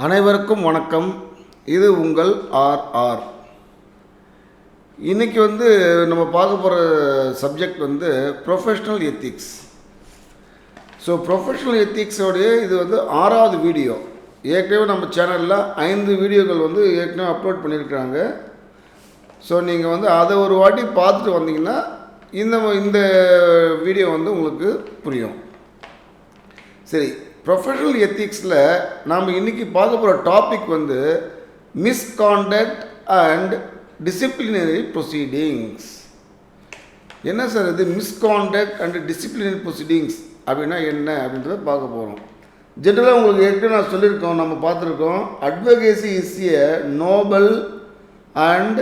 அனைவருக்கும் வணக்கம். இது உங்கள் ஆர்ஆர். இன்றைக்கி நம்ம பார்க்க போகிற subject professional ethics. So professional எத்திக்ஸோடைய இது 6வது வீடியோ. ஏற்கனவே நம்ம சேனலில் 5 வீடியோக்கள் ஏற்கனவே அப்லோட் பண்ணியிருக்கிறாங்க. ஸோ நீங்கள் அதை ஒரு வாட்டி பார்த்துட்டு வந்தீங்கன்னா இந்த வீடியோ உங்களுக்கு புரியும். சரி, ப்ரொஃபஷனல் எத்திக்ஸில் நாம் இன்றைக்கி பார்க்க போகிற topic misconduct and disciplinary proceedings. என்ன சார் இது மிஸ்காண்டக்ட் அண்ட் டிசிப்ளினரி ப்ரொசீடிங்ஸ் அப்படின்னா என்ன அப்படின்றத பார்க்க போகிறோம். ஜென்ரலாக உங்களுக்கு ஏற்கனவே நான் சொல்லியிருக்கோம், நம்ம பார்த்துருக்கோம். Advocacy is a Nobel and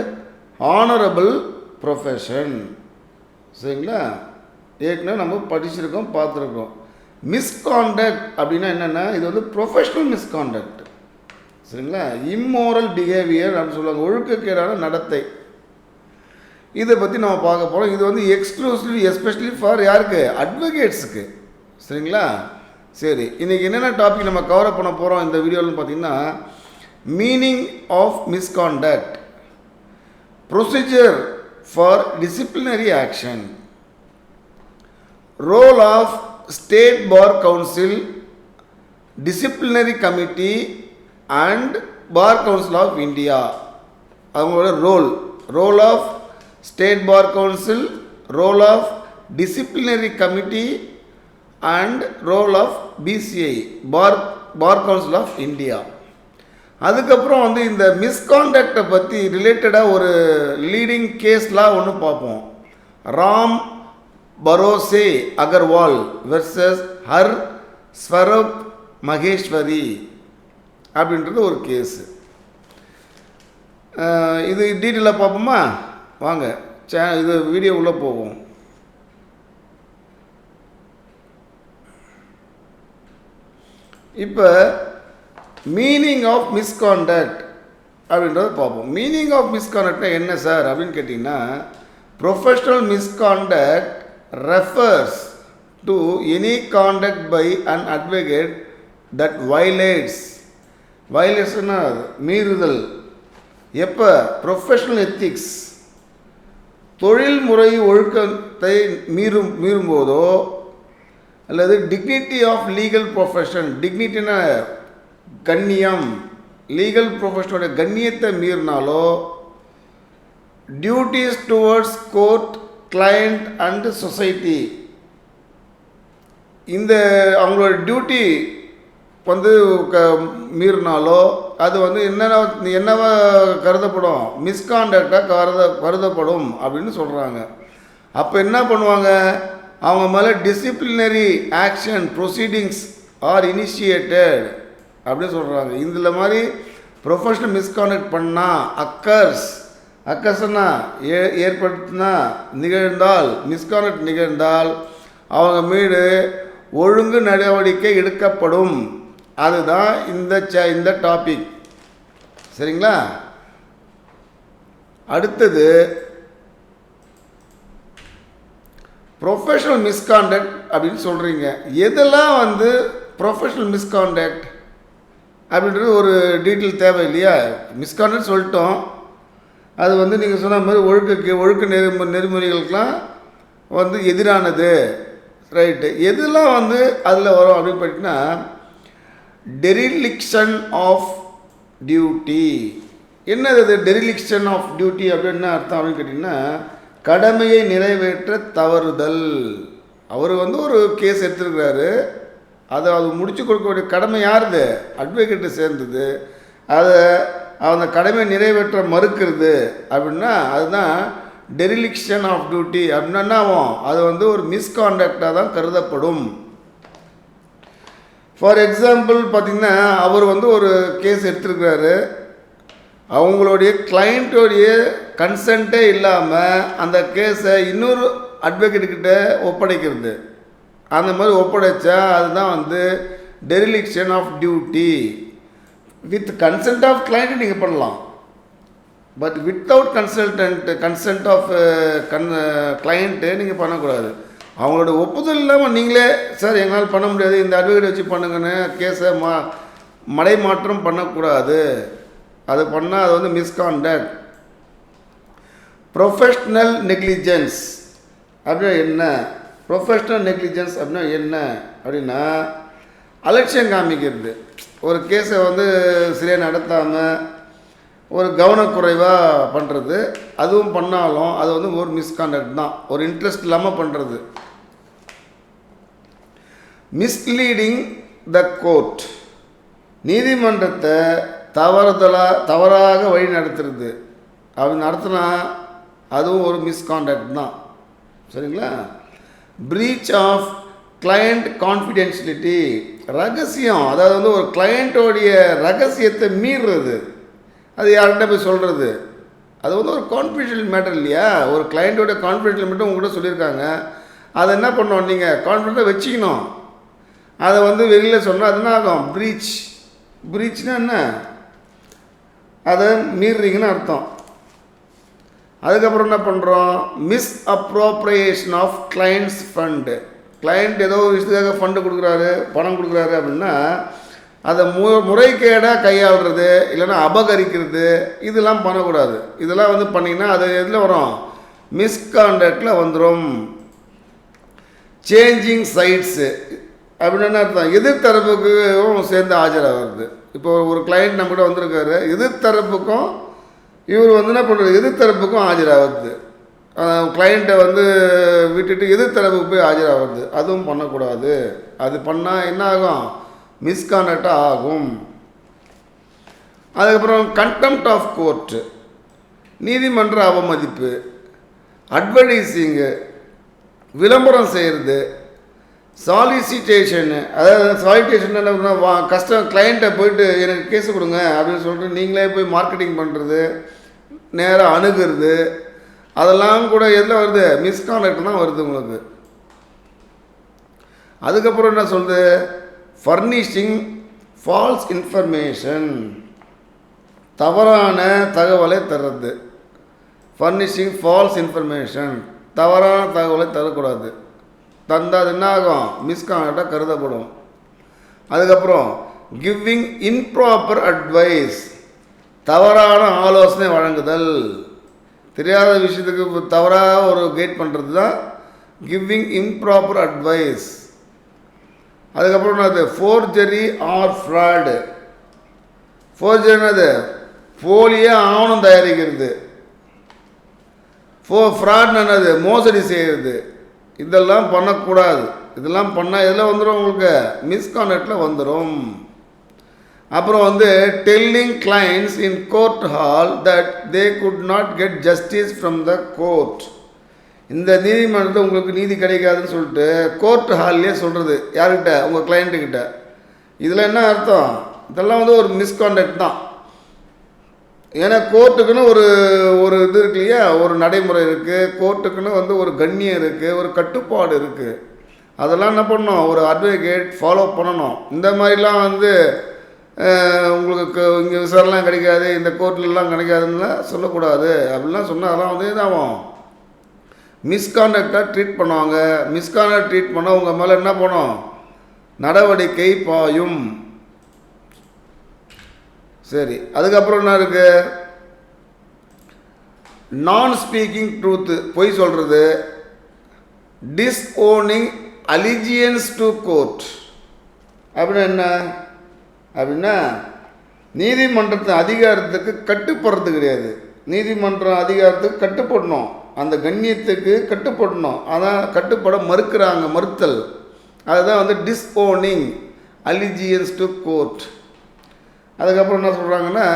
honourable profession. சரிங்களா? ஏற்கனவே நம்ம படிச்சிருக்கோம், பார்த்துருக்கோம். மிஸ்காண்டக்ட் அப்படின்னா என்னென்னா இது ப்ரொஃபஷ்னல் மிஸ்காண்டக்ட். சரிங்களா? இம்மோரல் பிஹேவியர் அப்படின்னு சொல்லுவாங்க, ஒழுக்கக்கேடான நடத்தை. இதை பற்றி நம்ம பார்க்க போகிறோம். இது எக்ஸ்க்ளூசிவ்லி எஸ்பெஷலி ஃபார் யாருக்கு? அட்வொகேட்ஸுக்கு. சரிங்களா? சரி, இன்றைக்கி என்னென்ன டாபிக் நம்ம கவர் பண்ண போகிறோம் இந்த வீடியோவில் பார்த்தீங்கன்னா, meaning of misconduct, procedure for disciplinary action, role of State Bar Council, Disciplinary Committee and Bar Council of India. அவங்களோட role of state bar council, role of disciplinary committee and role of BCI bar council of India. அதுக்கப்புறம் இந்த மிஸ்காண்டக்டை பற்றி ரிலேட்டடாக ஒரு leading கேஸ்லாம் ஒன்று பார்ப்போம். Ram பரோசே Agarwal versus her Swarup Maheswari அப்படின்றது ஒரு கேஸு. இது டீட்டெயிலாக பார்ப்போமா? வாங்க இது வீடியோ உள்ளே போவோம். இப்போ மீனிங் ஆஃப் மிஸ்காண்டக்ட் அப்படின்றத பார்ப்போம். மீனிங் ஆஃப் மிஸ்காண்டக்ட்னா என்ன சார் அப்படின்னு கேட்டிங்கன்னா, professional misconduct refers to any conduct by an advocate that violates மீறுதல். எப்போ? ப்ரொஃபஷ்னல் எத்திக்ஸ், தொழில்முறை ஒழுக்கத்தை மீறும்போதோ அல்லது டிக்னிட்டி ஆஃப் லீகல் ப்ரொஃபஷன், டிக்னிட்டினா கண்ணியம், லீகல் ப்ரொஃபஷனோட கண்ணியத்தை மீறினாலோ, duties towards court, client and society, இந்த அவங்களோட டியூட்டி மீறினாலோ அது என்னவா கருதப்படும்? மிஸ்காண்டக்டாக கருதப்படும் அப்படின்னு சொல்கிறாங்க. அப்போ என்ன பண்ணுவாங்க? அவங்க மேலே disciplinary action proceedings are initiated அப்படின்னு சொல்கிறாங்க. இதில் மாதிரி ப்ரொஃபஷனல் மிஸ்காண்டக்ட் பண்ணால் அக்கர்ஸ்னா ஏற்படுத்தினா நிகழ்ந்தால், மிஸ்காண்டக்ட் நிகழ்ந்தால் அவங்க மீது ஒழுங்கு நடவடிக்கை எடுக்கப்படும். அதுதான் இந்த டாபிக். சரிங்களா? அடுத்தது ப்ரொஃபஷனல் மிஸ்காண்டக்ட் அப்படின்னு சொல்கிறீங்க. எதெல்லாம் ப்ரொஃபஷனல் மிஸ்காண்டக்ட் அப்படின்றது ஒரு டீட்டெயில் தேவை இல்லையா? மிஸ்காண்டக்ட் சொல்லிட்டோம், அது நீங்கள் சொன்ன மாதிரி ஒழுக்க நெறிமுறைகளுக்கெலாம் எதிரானது. ரைட்டு. எதெல்லாம் அதில் வரும் அப்படின்னு பார்த்தீங்கன்னா, டெரிலிக்ஷன் ஆஃப் டியூட்டி. என்னது அது டெரிலிக்ஷன் ஆஃப் டியூட்டி அப்படின்னு அர்த்தம் அப்படின்னு கேட்டிங்கன்னா, கடமையை நிறைவேற்ற தவறுதல். அவர் ஒரு கேஸ் எடுத்துருக்கிறாரு, அது முடிச்சு கொடுக்க வேண்டிய கடமை யாருது? அட்வொகேட்டை சேர்ந்தது. அதை அந்த கடமை நிறைவேற்ற மறுக்கிறது அப்படின்னா அதுதான் டெரிலிக்ஷன் ஆஃப் டியூட்டி. அப்படின்னா என்ன ஆகும்? அது ஒரு மிஸ்காண்டக்டாக தான் கருதப்படும். ஃபார் எக்ஸாம்பிள் பார்த்திங்கன்னா, அவர் ஒரு கேஸ் எடுத்துருக்கிறாரு, அவங்களுடைய கிளைண்ட்டோடைய கன்சென்ட்டே இல்லாமல் அந்த கேஸை இன்னொரு அட்வொகேட்டுக்கிட்ட ஒப்படைக்கிறது. அந்த மாதிரி ஒப்படைச்சா அதுதான் dereliction of duty. With consent of client நீங்கள் பண்ணலாம், but without consent of client நீங்கள் பண்ணக்கூடாது. அவங்களோட ஒப்புதல் இல்லாமல் நீங்களே சார் எங்களால் பண்ண முடியாது, இந்த அட்வொகேட் வச்சு பண்ணுங்கன்னு கேஸை மடைமாற்றம் பண்ணக்கூடாது. அது பண்ணால் அது வந்து மிஸ்காண்டக்ட். ப்ரொஃபஷ்னல் நெக்லிஜென்ஸ் அப்படின்னா என்ன? ப்ரொஃபஷ்னல் நெக்லிஜென்ஸ் அப்படின்னா என்ன அப்படின்னா அலட்சியம் காமிக்கிறது. ஒரு கேஸை வந்து சரியாக நடத்தாமல் ஒரு கவனக்குறைவாக பண்ணுறது. அதுவும் பண்ணாலும் அது வந்து ஒரு மிஸ்காண்டக்ட் தான், ஒரு இன்ட்ரெஸ்ட் இல்லாமல் பண்ணுறது. மிஸ்லீடிங் த கோர்ட், நீதிமன்றத்தை தவறாக வழி நடத்துறது. அப்படி நடத்தினா அதுவும் ஒரு மிஸ்காண்டக்ட் தான். சரிங்களா? பிரீச் ஆஃப் கிளையண்ட் கான்ஃபிடென்ஷியலிட்டி, ரகசியம், அதாவது வந்து ஒரு கிளையண்ட்டோடைய ரகசியத்தை மீறுறது. அது யார்கிட்ட போய் சொல்கிறது? அது வந்து ஒரு கான்ஃபிடென்ஷியல் மேட்டர் இல்லையா? ஒரு கிளையண்ட்டோட கான்ஃபிடென்ஷியல் மேட்டர் உங்கள்கிட்ட சொல்லியிருக்காங்க. அதை என்ன பண்ணணும்? நீங்கள் கான்ஃபிடென்ட்டாக வச்சுக்கணும். அதை வந்து வெளியில் சொன்னால் அது என்ன ஆகும்? பிரீச்னா என்ன? அதை மீறுறீங்கன்னு அர்த்தம். அதுக்கப்புறம் என்ன பண்ணுறோம்? Misappropriation of clients fund. Client ஏதோ ஒரு விஷயத்துக்காக ஃபண்டு கொடுக்குறாரு, பணம் கொடுக்குறாரு அப்படின்னா அதை முறைகேடாக கையாளுறது, இல்லைன்னா அபகரிக்கிறது, இதெல்லாம் பண்ணக்கூடாது. இதெல்லாம் வந்து பண்ணிங்கன்னா அது எதில் வரும்? மிஸ்காண்டக்டில் வந்துடும். சேஞ்சிங் சைட்ஸு அப்படின்னு என்ன அர்த்தம்? எதிர்த்தரப்புக்கும் சேர்ந்து ஆஜராகிறது. இப்போ ஒரு கிளைண்ட் நம்மகிட்ட வந்திருக்காரு, எதிர்த்தரப்புக்கும் இவர் வந்து என்ன பண்ணுறது? எதிர்த்தரப்புக்கும் ஆஜராகிறது. கிளைண்ட்டை வந்து விட்டுட்டு எதிர்த்தரப்புக்கு போய் ஆஜராகிறது, அதுவும் பண்ணக்கூடாது. அது பண்ணால் என்ன ஆகும்? மிஸ்காண்டக்டாக ஆகும். அதுக்கப்புறம் கண்டெம்ப்ட் ஆஃப் கோர்ட்டு, நீதிமன்ற அவமதிப்பு. அட்வர்டைஸிங்கு, விளம்பரம் செய்கிறது. சாலிசிட்டேஷனு, அதாவது சாலிட்டேஷன் என்ன? கிளைண்ட்டை போயிட்டு எனக்கு கேஸ் கொடுங்க அப்படின்னு சொல்லிட்டு நீங்களே போய் மார்க்கெட்டிங் பண்ணுறது, நேராக அணுகிறது, அதெல்லாம் கூட எதில் வருது? மிஸ்காண்டக்ட் தான் வருது உங்களுக்கு. அதுக்கப்புறம் என்ன சொல்லுது? ஃபர்னிஷிங் ஃபால்ஸ் இன்ஃபர்மேஷன், தவறான தகவலை தர்றது. ஃபர்னிஷிங் ஃபால்ஸ் இன்ஃபர்மேஷன், தவறான தகவலை தரக்கூடாது. தந்தால் என்ன ஆகும்? மிஸ்காண்டக்டாக கருதப்படும். அதுக்கப்புறம் கிவிங் இம்ப்ராப்பர் அட்வைஸ், தவறான ஆலோசனை வழங்குதல். தெரியாத விஷயத்துக்கு தவறாக ஒரு கைட் பண்ணுறது தான் கிவிங் இம்ப்ராப்பர் அட்வைஸ். அதுக்கப்புறம் என்னது? Forgery or fraud. ஃபோர்ஜரினது போலியே ஆவணம் தயாரிக்கிறது. ஃப்ராட் என்னது? மோசடி செய்கிறது. இதெல்லாம் பண்ணக்கூடாது. இதெல்லாம் பண்ணால் இதெல்லாம் வந்துடும் உங்களுக்கு மிஸ்காண்டக்டில் வந்துடும். அப்புறம் வந்து telling clients in court hall that they could not get justice from the court. இந்த நீதிமன்றத்தில் உங்களுக்கு நீதி கிடைக்காதுன்னு சொல்லிட்டு கோர்ட் ஹால்லேயே சொல்கிறது. யார்கிட்ட? உங்கள் கிளைண்ட்டுக்கிட்ட. இதில் என்ன அர்த்தம்? இதெல்லாம் வந்து ஒரு மிஸ்காண்டக்ட் தான். ஏன்னா கோர்ட்டுக்குன்னு ஒரு இது இருக்கு இல்லையா? ஒரு நடைமுறை இருக்குது. கோர்ட்டுக்குன்னு வந்து ஒரு கண்ணியம் இருக்குது, ஒரு கட்டுப்பாடு இருக்குது. அதெல்லாம் என்ன பண்ணணும்? ஒரு அட்வொகேட் ஃபாலோ பண்ணணும். இந்த மாதிரிலாம் வந்து உங்களுக்கு இங்கே விசாரணைலாம் கிடைக்காது, இந்த கோர்ட்லலாம் கிடைக்காதுன்னுலாம் சொல்லக்கூடாது. அப்படிலாம் சொன்னால் அதெல்லாம் வந்து இதாகும், மிஸ்காண்டக்டாக ட்ரீட் பண்ணுவாங்க. மிஸ்காண்டக்ட் ட்ரீட் பண்ணால் உங்கள் மேலே என்ன பண்ணும்? நடவடிக்கை பாயும். சரி, அதுக்கப்புறம் என்ன இருக்குது? நான் ஸ்பீக்கிங் ட்ரூத்து, பொய் சொல்கிறது. டிஸ்ஓனிங் அலிஜியன்ஸ் டு கோர்ட் அப்படின்னா என்ன? அப்படின்னா நீதிமன்றத்தின் அதிகாரத்துக்கு கட்டுப்படுறது கிடையாது. நீதிமன்றம் அதிகாரத்துக்கு கட்டுப்படணும், அந்த கண்ணியத்துக்கு கட்டுப்படணும். அதான் கட்டுப்பட மறுத்தல். அதுதான் வந்து டிஸ்ஓனிங் அலிஜியன்ஸ் டு கோர்ட். அதுக்கப்புறம் என்ன சொல்கிறாங்கன்னா,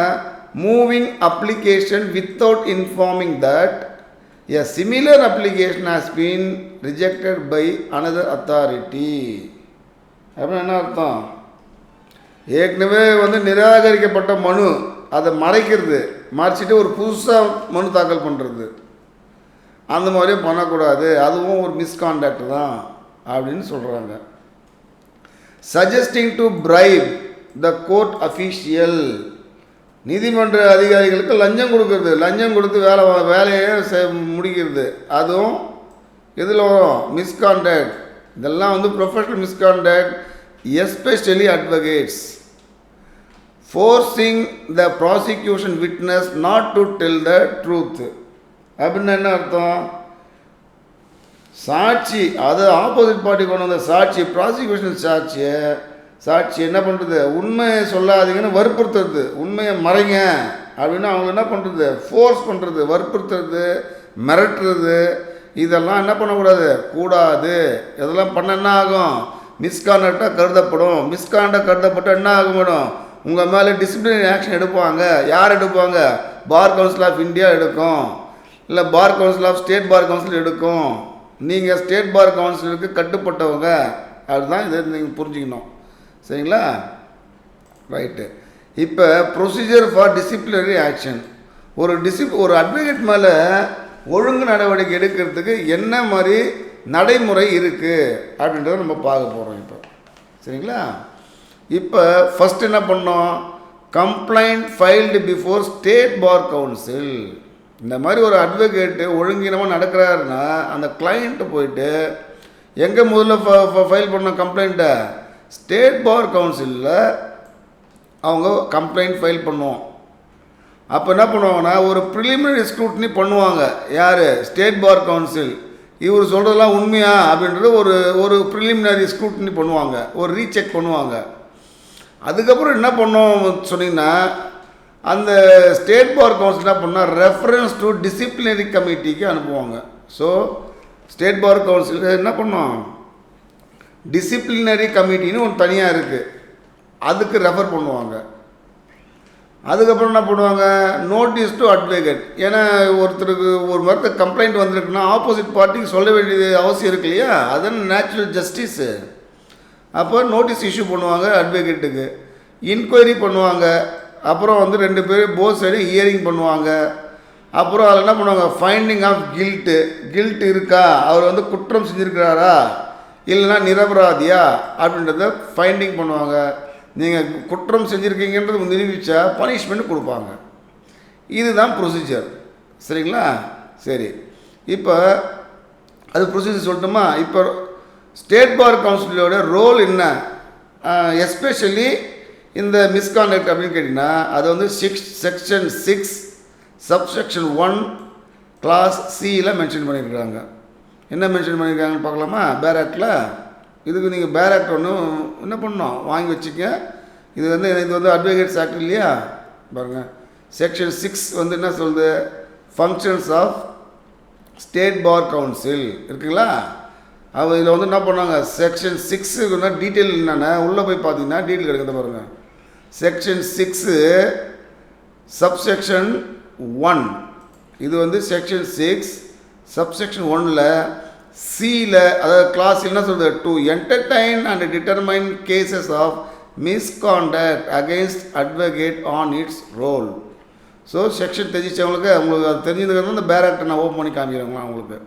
moving application without informing that a similar application has been rejected by another authority. அப்படின்னு என்ன அர்த்தம்? ஏற்கனவே வந்து நிராகரிக்கப்பட்ட மனு அதை மறைச்சிட்டு ஒரு புதுசாக மனு தாக்கல் பண்ணுறது, அந்த மாதிரியும் பண்ணக்கூடாது. அதுவும் ஒரு மிஸ்காண்டக்ட் தான் அப்படின்னு சொல்கிறாங்க. Suggesting to bribe the court official, நீதிமன்ற அதிகாரிகளுக்கு லஞ்சம் கொடுக்கறது, லஞ்சம் கொடுத்து வேலையை முடிக்கிறது, அதுவும் இதில் வரும் மிஸ்காண்டக்ட். இதெல்லாம் வந்து professional misconduct, especially advocates. Forcing the prosecution witness not to tell the truth. அப்படின்னு என்ன அர்த்தம்? சாட்சி, அது ஆப்போசிட் பார்ட்டி கொண்டு வந்த சாட்சி, ப்ராசிக்யூஷன் சாட்சி என்ன பண்ணுறது, உண்மையை சொல்லாதீங்கன்னு வற்புறுத்துறது, உண்மையை மறைங்க அப்படின்னு அவங்க என்ன பண்ணுறது, ஃபோர்ஸ் பண்ணுறது, வற்புறுத்துறது, மிரட்டுறது, இதெல்லாம் என்ன பண்ணக்கூடாது, கூடாது. இதெல்லாம் பண்ண என்ன ஆகும், மிஸ்காண்டக்டாக கருதப்படும். மிஸ்காண்டக்ட் கருதப்பட்டால் என்ன ஆகும் மேடம், உங்கள் மேலே டிசிப்ளினரி ஆக்ஷன் எடுப்பாங்க. யார் எடுப்பாங்க? பார் கவுன்சில் ஆஃப் இந்தியா எடுக்கும், இல்லை bar council of state bar council எடுக்கும். நீங்கள் ஸ்டேட் பார் கவுன்சிலுக்கு கட்டுப்பட்டவங்க, அதுதான் இதை நீங்கள் புரிஞ்சுக்கணும். சரிங்களா? ரைட்டு. இப்போ ப்ரொசீஜர் ஃபார் டிசிப்ளினரி ஆக்ஷன். ஒரு அட்வொகேட் மேலே ஒழுங்கு நடவடிக்கை எடுக்கிறதுக்கு என்ன மாதிரி நடைமுறை இருக்குது அப்படின்றத நம்ம பார்க்க போகிறோம் இப்போ. சரிங்களா? இப்போ ஃபஸ்ட் என்ன பண்ணோம், complaint filed before state bar council. இந்த மாதிரி ஒரு அட்வொகேட்டு ஒழுங்கீனமாக நடக்கிறாருன்னா அந்த கிளைண்ட்டு போயிட்டு எங்கே முதல்ல ஃபைல் பண்ண கம்ப்ளைண்ட்டை, ஸ்டேட் பார் கவுன்சிலில் அவங்க கம்ப்ளைண்ட் ஃபைல் பண்ணுவோம். அப்போ என்ன பண்ணுவாங்கன்னா ஒரு ப்ரிலிமினரி ஸ்க்ரூட்னி பண்ணுவாங்க. யார்? State bar council. இவர் சொல்கிறதெல்லாம் உண்மையா அப்படின்றது ஒரு ப்ரிலிமினரி ஸ்க்ரூட்னி பண்ணுவாங்க, ஒரு ரீசெக் பண்ணுவாங்க. அதுக்கப்புறம் என்ன பண்ணோம் சொன்னீங்கன்னா, அந்த ஸ்டேட் பார் கவுன்சில் என்ன பண்ணால் ரெஃபரன்ஸ் டு டிசிப்ளினரி கமிட்டிக்கு அனுப்புவாங்க. ஸோ ஸ்டேட் பார் கவுன்சில் என்ன பண்ணோம், டிசிப்ளினரி கமிட்டின்னு ஒன்று தனியாக இருக்குது, அதுக்கு ரெஃபர் பண்ணுவாங்க. அதுக்கப்புறம் என்ன பண்ணுவாங்க, நோட்டீஸ் டு அட்வொகேட். ஏன்னா ஒருத்தருக்கு ஒரு மரத்தை கம்ப்ளைண்ட் வந்திருக்குன்னா ஆப்போசிட் பார்ட்டிக்கு சொல்ல வேண்டியது அவசியம் இருக்கு இல்லையா, அதுதான் நேச்சுரல் ஜஸ்டிஸு. அப்போ நோட்டீஸ் இஷ்யூ பண்ணுவாங்க அட்வொகேட்டுக்கு, இன்கொயரி பண்ணுவாங்க. அப்புறம் வந்து 2 பேர் போத் சைடு ஹியரிங் பண்ணுவாங்க. அப்புறம் அதில் என்ன பண்ணுவாங்க, ஃபைண்டிங் ஆஃப் கில்ட் இருக்கா, அவர் வந்து குற்றம் செஞ்சுருக்கிறாரா இல்லைனா நிரபராதியா அப்படின்றத ஃபைண்டிங் பண்ணுவாங்க. நீங்கள் குற்றம் செஞ்சுருக்கீங்கன்றது நிரூபித்தா பனிஷ்மெண்ட் கொடுப்பாங்க. இதுதான் ப்ரொசீஜர். சரிங்களா? சரி, இப்போ அது ப்ரொசீஜர் சொல்லட்டுமா? இப்போ ஸ்டேட் பார் கவுன்சிலோட ரோல் என்ன, எஸ்பெஷலி இந்த மிஸ்காண்டக்ட் அப்படின்னு கேட்டிங்கன்னா, அது வந்து செக்ஷன் 6 சப்செக்ஷன் 1 கிளாஸ் சியில் மென்ஷன் பண்ணியிருக்காங்க. என்ன மென்ஷன் பண்ணியிருக்காங்கன்னு பார்க்கலாமா? பேர் ஆக்டில். இதுக்கு நீங்கள் பேர் ஆக்ட் ஒன்று என்ன பண்ணணும், வாங்கி வச்சுக்க. இது வந்து அட்வொகேட்ஸ் ஆக்ட் இல்லையா, பாருங்கள். செக்ஷன் 6 வந்து என்ன சொல்லுது, functions of state bar council இருக்குங்களா. அவள் இதில் வந்து என்ன பண்ணாங்க, செக்ஷன் 6க்குன்னா டீட்டெயில் என்னென்ன உள்ளே போய் பார்த்தீங்கன்னா டீட்டெயில் கிடைக்கிறத பாருங்கள். செக்ஷன் 6 சப்செக்ஷன் 1, இது வந்து செக்ஷன் 6 சப்செக்ஷன் 1ல் சியில், அதாவது கிளாஸ் என்ன சொல்கிறது, to entertain and determine cases of misconduct against advocate on its roll. So section தெரிஞ்சவங்களுக்கு உங்களுக்கு அது தெரிஞ்சதுக்கு இந்த பேர் ஆக்டை நான் ஓப்பன் பண்ணி காமிக்கிறேங்களா உங்களுக்கு.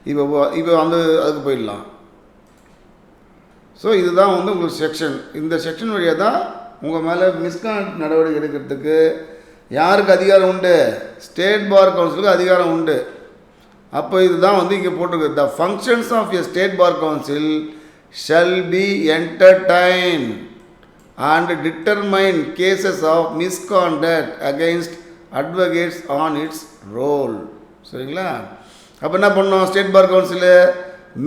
இப்போ வந்து அதுக்கு போயிடலாம். ஸோ இதுதான் வந்து உங்களுக்கு செக்ஷன். இந்த செக்ஷன் வழியாக தான் உங்கள் மேலே மிஸ்காண்டக்ட் நடவடிக்கை எடுக்கிறதுக்கு யாருக்கு அதிகாரம் உண்டு, ஸ்டேட் பார் கவுன்சிலுக்கு அதிகாரம் உண்டு. அப்போ இதுதான் வந்து இங்கே போட்டிருக்கு, the functions of a state bar council shall be entertain and determine cases of misconduct against advocates on its roll. சரிங்களா? அப்போ என்ன பண்ணோம், state bar council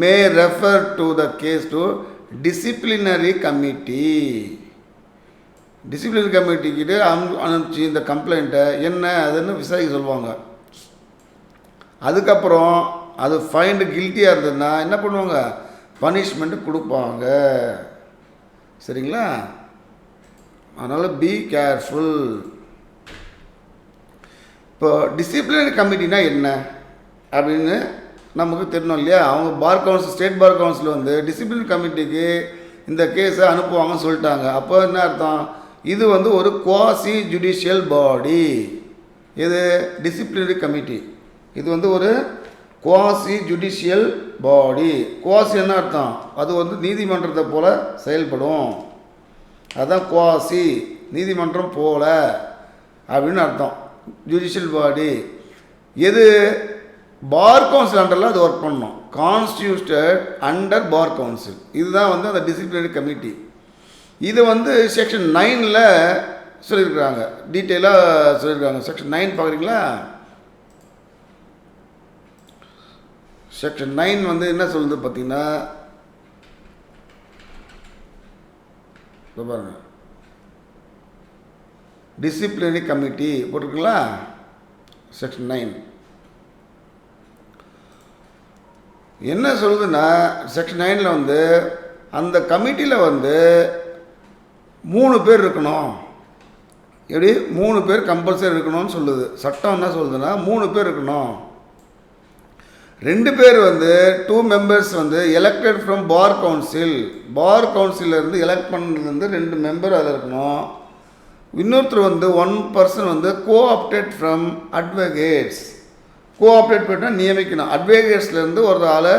may refer to the case to disciplinary committee. Disciplinary கமிட்டிக்கிட்ட அனுப்பிச்சு இந்த கம்ப்ளைண்ட்டை என்ன அதுன்னு விசாரிக்க சொல்லுவாங்க. அதுக்கப்புறம் அது ஃபைண்டு கில்ட்டியாக இருந்ததுன்னா என்ன பண்ணுவாங்க, பனிஷ்மெண்ட்டு கொடுப்பாங்க. சரிங்களா? அதனால் பி கேர்ஃபுல். இப்போ டிசிப்ளினரி கமிட்டினா என்ன அப்படின்னு நமக்கு தெரியணும் இல்லையா. அவங்க bar council, state bar council வந்து டிசிப்ளினரி கமிட்டிக்கு இந்த கேஸை அனுப்புவாங்கன்னு சொல்லிட்டாங்க. அப்போ என்ன அர்த்தம், இது வந்து ஒரு குவாசி ஜுடிஷியல் பாடி. இது டிசிப்ளினரி கமிட்டி, இது வந்து ஒரு குவாசி ஜுடிஷியல் பாடி. குவாசி என்ன அர்த்தம், அது வந்து நீதிமன்றத்தை போல் செயல்படும். அதுதான் குவாசி, நீதிமன்றம் போல அப்படின்னு அர்த்தம். ஜுடிஷியல் பாடி எது, பார் கவுன்சில் அண்டரில் அது ஒர்க் பண்ணணும். கான்ஸ்டியூட்டட் அண்டர் பார் கவுன்சில், இதுதான் வந்து அந்த டிசிப்ளினரி கமிட்டி. இது வந்து செக்ஷன் 9ல் சொல்லியிருக்கிறாங்க, டீட்டெயிலாக சொல்லியிருக்காங்க. செக்ஷன் 9 பார்க்குறீங்களா? செக்ஷன் 9 வந்து என்ன சொல்லுது பார்த்தீங்கன்னா, பாருங்க, டிசிப்ளினரி கமிட்டி போட்டிருக்குங்களா? செக்ஷன் 9 என்ன சொல்லுதுன்னா, செக்ஷன் 9ல் வந்து அந்த கமிட்டியில் வந்து 3 பேர் இருக்கணும். எப்படி 3 பேர் கம்பல்சரி இருக்கணும்னு சொல்லுது. சட்டம் என்ன சொல்லுதுன்னா 3 பேர் இருக்கணும். 2 பேர் வந்து 2 மெம்பர்ஸ் வந்து elected from bar council, bar கவுன்சிலேருந்து எலெக்ட் பண்ணதுலேருந்து 2 மெம்பர் அதில் இருக்கணும். இன்னொருத்தர் வந்து 1 பர்சன் வந்து கோஆப்டட் ஃப்ரம் அட்வொகேட்ஸ். கோஆப்டேட் பண்ணால் நியமிக்கணும். அட்வொகேட்ஸ்லேருந்து ஒரு ஆளை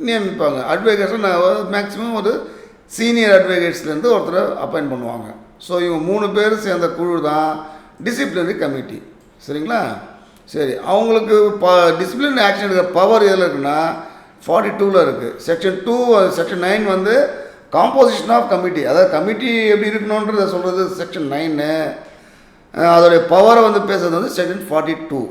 நியமிப்பாங்க. அட்வொகேட்ஸ் மேக்ஸிமம் ஒரு சீனியர் அட்வொகேட்ஸ்லேருந்து ஒருத்தரை அப்பாயிண்ட் பண்ணுவாங்க. ஸோ இவங்க 3 பேர் சேர்ந்த குழு தான் டிசிப்ளினரி கமிட்டி. சரிங்களா? சரி, அவங்களுக்கு டிசிப்ளினரி ஆக்ஷன் எடுக்கிற பவர் எதில் இருக்குன்னா 42ல் இருக்குது. செக்ஷன் 2 செக்ஷன் 9 வந்து காம்போசிஷன் ஆஃப் கமிட்டி, அதாவது கமிட்டி எப்படி இருக்கணுன்றதை சொல்கிறது செக்ஷன் 9. அதோடைய பவரை வந்து பேசுறது வந்து செக்ஷன் 42.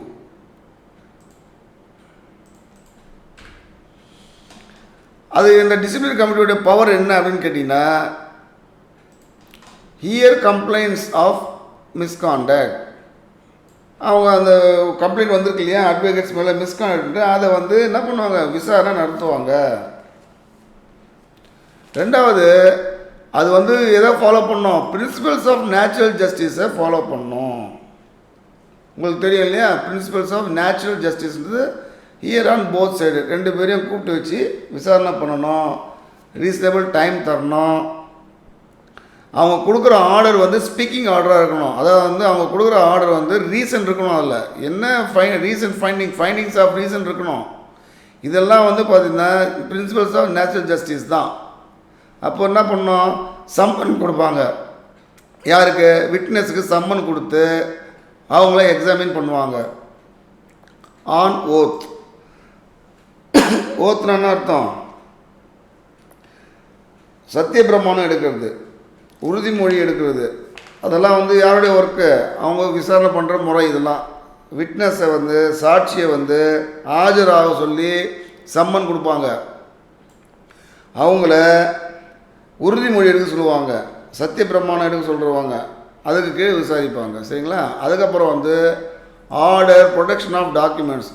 அது இந்த டிசிப்ளினரி கமிட்டியோடைய பவர் என்ன அப்படின்னு கேட்டிங்கன்னா, ஹியர் கம்ப்ளைண்ட்ஸ் ஆஃப் மிஸ்காண்டக்ட். அவங்க அந்த கம்ப்ளைண்ட் வந்திருக்கு இல்லையா, அட்வொகேட்ஸ் மேலே மிஸ்காண்டக்ட், அதை வந்து என்ன பண்ணுவாங்க, விசாரணை நடத்துவாங்க. ரெண்டாவது, அது வந்து எதை ஃபாலோ பண்ணணும், பிரின்சிபல்ஸ் ஆஃப் நேச்சுரல் ஜஸ்டிஸை ஃபாலோ பண்ணணும். உங்களுக்கு தெரியும் இல்லையா, பிரின்சிபல்ஸ் ஆஃப் நேச்சுரல் ஜஸ்டிஸ்ன்றது ஹியர் ஆன் போத் சைடு, 2 பேரையும் கூப்பிட்டு வச்சு விசாரணை பண்ணணும், ரீசனபிள் டைம் தரணும். அவங்க கொடுக்குற ஆர்டர் வந்து ஸ்பீக்கிங் ஆர்டராக இருக்கணும். அதாவது வந்து அவங்க கொடுக்குற ஆர்டர் வந்து ரீசன் இருக்கணும். அதில் என்ன ரீசன் ஃபைண்டிங்ஸ் ஆஃப் ரீசன் இருக்கணும். இதெல்லாம் வந்து பார்த்திங்கன்னா பிரின்சிபல்ஸ் ஆஃப் நேச்சுரல் ஜஸ்டிஸ் தான். அப்போ என்ன பண்ணோம், சம்மன் கொடுப்பாங்க. யாருக்கு, விட்னஸுக்கு சம்மன் கொடுத்து அவங்கள எக்ஸாமின் பண்ணுவாங்க. On oath. ஓத்னா என்ன அர்த்தம், சத்திய பிரமாணம் எடுக்கிறது, உறுதிமொழி எடுக்கிறது. அதெல்லாம் வந்து யாருடைய ஒர்க்கு, அவங்க விசாரணை பண்ணுற முறை. இதெல்லாம் விட்னஸை வந்து சாட்சியை வந்து ஆஜராக சொல்லி சம்மன் கொடுப்பாங்க. அவங்கள உறுதிமொழி எடுக்க சொல்லுவாங்க, சத்திய பிரமாணம் எடுக்க சொல்லுவாங்க. அதுக்கு கீழே விசாரிப்பாங்க. சரிங்களா? அதுக்கப்புறம் வந்து ஆர்டர் ப்ரொடெக்ஷன் ஆஃப் டாக்குமெண்ட்ஸ்,